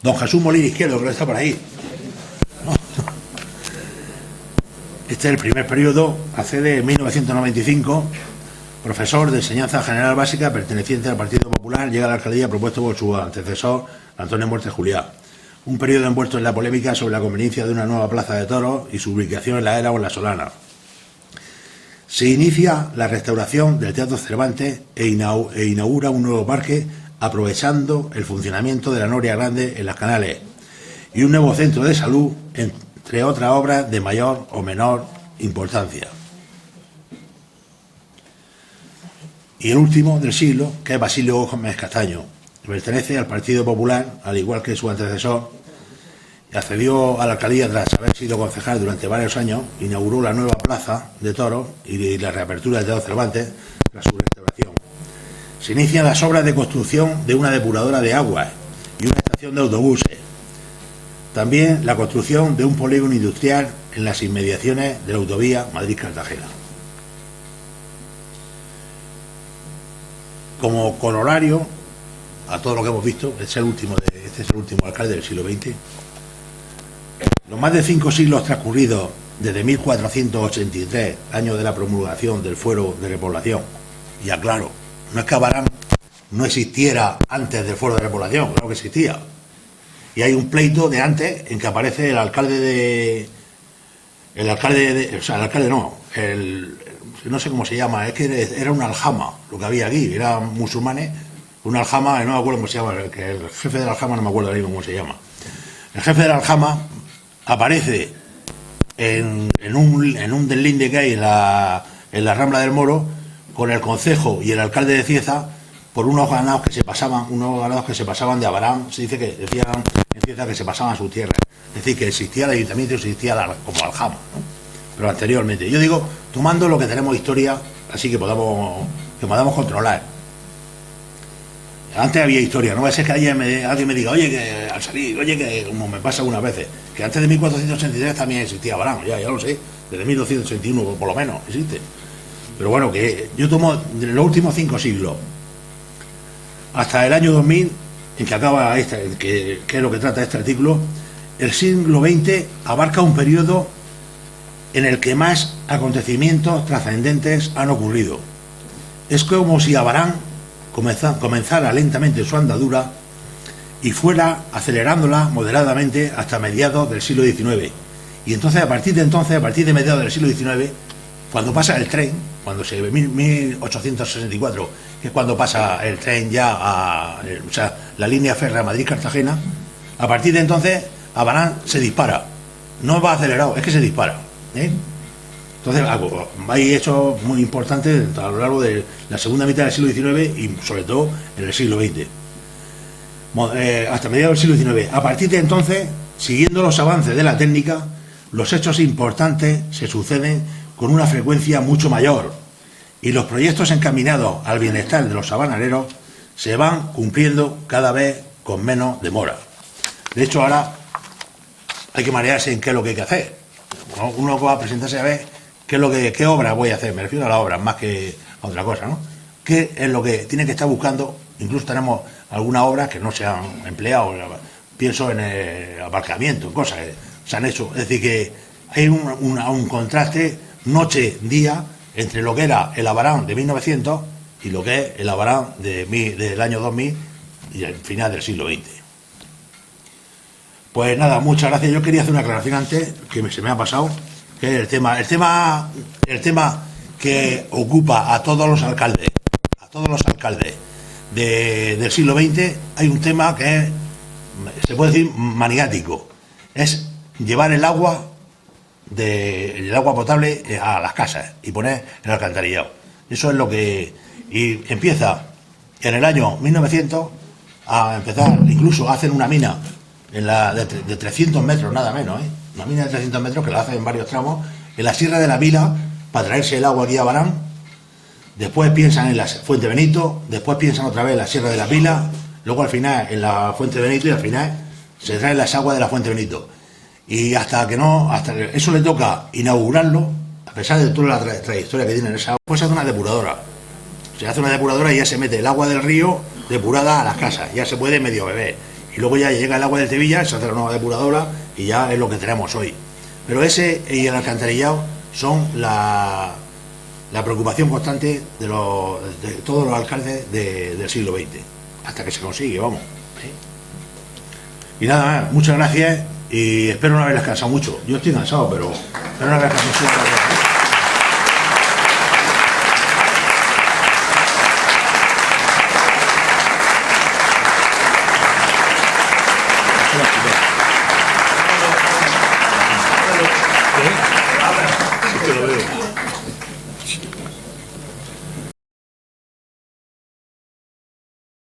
Don Jesús Molina Izquierdo, creo que está por ahí. No. Este es el primer periodo, accede en 1995, profesor de enseñanza general básica perteneciente al Partido Popular, llega a la alcaldía propuesto por su antecesor, Antonio Muerte Juliá. Un periodo envuelto en la polémica sobre la conveniencia de una nueva plaza de toros y su ubicación en la Era o en la Solana. Se inicia la restauración del Teatro Cervantes e inaugura un nuevo parque aprovechando el funcionamiento de la Noria Grande en las Canales y un nuevo centro de salud, entre otras obras de mayor o menor importancia. Y el último del siglo, que es Basilio Gómez Castaño, pertenece al Partido Popular, al igual que su antecesor, y accedió a la alcaldía tras haber sido concejal durante varios años, inauguró la nueva plaza de toros y la reapertura del Teatro Cervantes tras su restauración. Se inician las obras de construcción de una depuradora de aguas y una estación de autobuses. También la construcción de un polígono industrial en las inmediaciones de la autovía Madrid-Cartagena. Como corolario a todo lo que hemos visto, este es el último alcalde del siglo XX. Los más de 5 siglos transcurridos desde 1483, año de la promulgación del fuero de repoblación, y aclaro, no es que Abarán no existiera antes del fuero de repoblación, claro que existía. Y hay un pleito de antes en que aparece no, sé cómo se llama, es que era un aljama lo que había aquí, eran musulmanes, un aljama, no me acuerdo cómo se llama, el jefe del aljama no me acuerdo ahora mismo cómo se llama. El jefe del aljama aparece en un deslinde que hay en la Rambla del Moro con el concejo y el alcalde de Cieza por unos ganados que se pasaban de Abarán. Se dice que decían en Cieza que se pasaban a su tierra, es decir, que existía el ayuntamiento, existía como aljama, ¿no? Pero anteriormente, yo digo, tomando lo que tenemos historia, así que podamos controlar. Antes había historia, no va a ser que alguien me diga, oye, que al salir, oye, que como me pasa algunas veces, que antes de 1483 también existía Abarán, ya lo sé, desde 1281 por lo menos existe. Pero bueno, que yo tomo de los últimos 5 siglos hasta el año 2000, en que acaba que es lo que trata este artículo, el siglo XX abarca un periodo en el que más acontecimientos trascendentes han ocurrido. Es como si Abarán comenzara lentamente su andadura y fuera acelerándola moderadamente hasta mediados del siglo XIX. Y entonces, a partir de mediados del siglo XIX, cuando pasa el tren, cuando se ve 1864, que es cuando pasa el tren ya la línea férrea Madrid-Cartagena, a partir de entonces Abarán se dispara. No va acelerado, es que se dispara, ¿eh? Entonces hay hechos muy importantes a lo largo de la segunda mitad del siglo XIX y sobre todo en el siglo XX. Hasta mediados del siglo XIX. A partir de entonces, siguiendo los avances de la técnica, los hechos importantes se suceden con una frecuencia mucho mayor y los proyectos encaminados al bienestar de los sabanareros se van cumpliendo cada vez con menos demora. De hecho, ahora hay que marearse en qué es lo que hay que hacer. Uno va a presentarse a ver qué obra voy a hacer, me refiero a la obra más que a otra cosa, ¿no? ¿Qué es lo que tiene que estar buscando? Incluso tenemos algunas obras que no se han empleado, pienso en el aparcamiento, en cosas que se han hecho. Es decir, que hay un contraste noche-día entre lo que era el Abarán de 1900 y lo que es el Abarán del año 2000 y el final del siglo XX. Pues nada, muchas gracias. Yo quería hacer una aclaración antes, que se me ha pasado, que es el tema que ocupa a todos los alcaldes del siglo XX. Hay un tema que es, se puede decir, maniático, es llevar el agua potable a las casas y poner el alcantarillado. Eso es lo que... Y empieza en el año 1900 a empezar, incluso hacen una mina de 300 metros, nada menos, una mina de 300 metros que la hacen en varios tramos, en la Sierra de la Vila, para traerse el agua aquí a Abarán. Después piensan en la Fuente Benito, después piensan otra vez en la Sierra de la Vila, luego al final en la Fuente Benito y al final se traen las aguas de la Fuente Benito. Y hasta eso le toca inaugurarlo, a pesar de toda la trayectoria que tiene esa agua, pues es una depuradora. Se hace una depuradora y ya se mete el agua del río depurada a las casas, ya se puede medio beber. Y luego ya llega el agua del Tevilla, se hace la nueva depuradora y ya es lo que tenemos hoy. Pero ese y el alcantarillado son la preocupación constante de todos los alcaldes del siglo XX, hasta que se consigue, vamos. Y nada más, muchas gracias y espero no haberles cansado mucho. Yo estoy cansado, pero espero no haberles cansado mucho.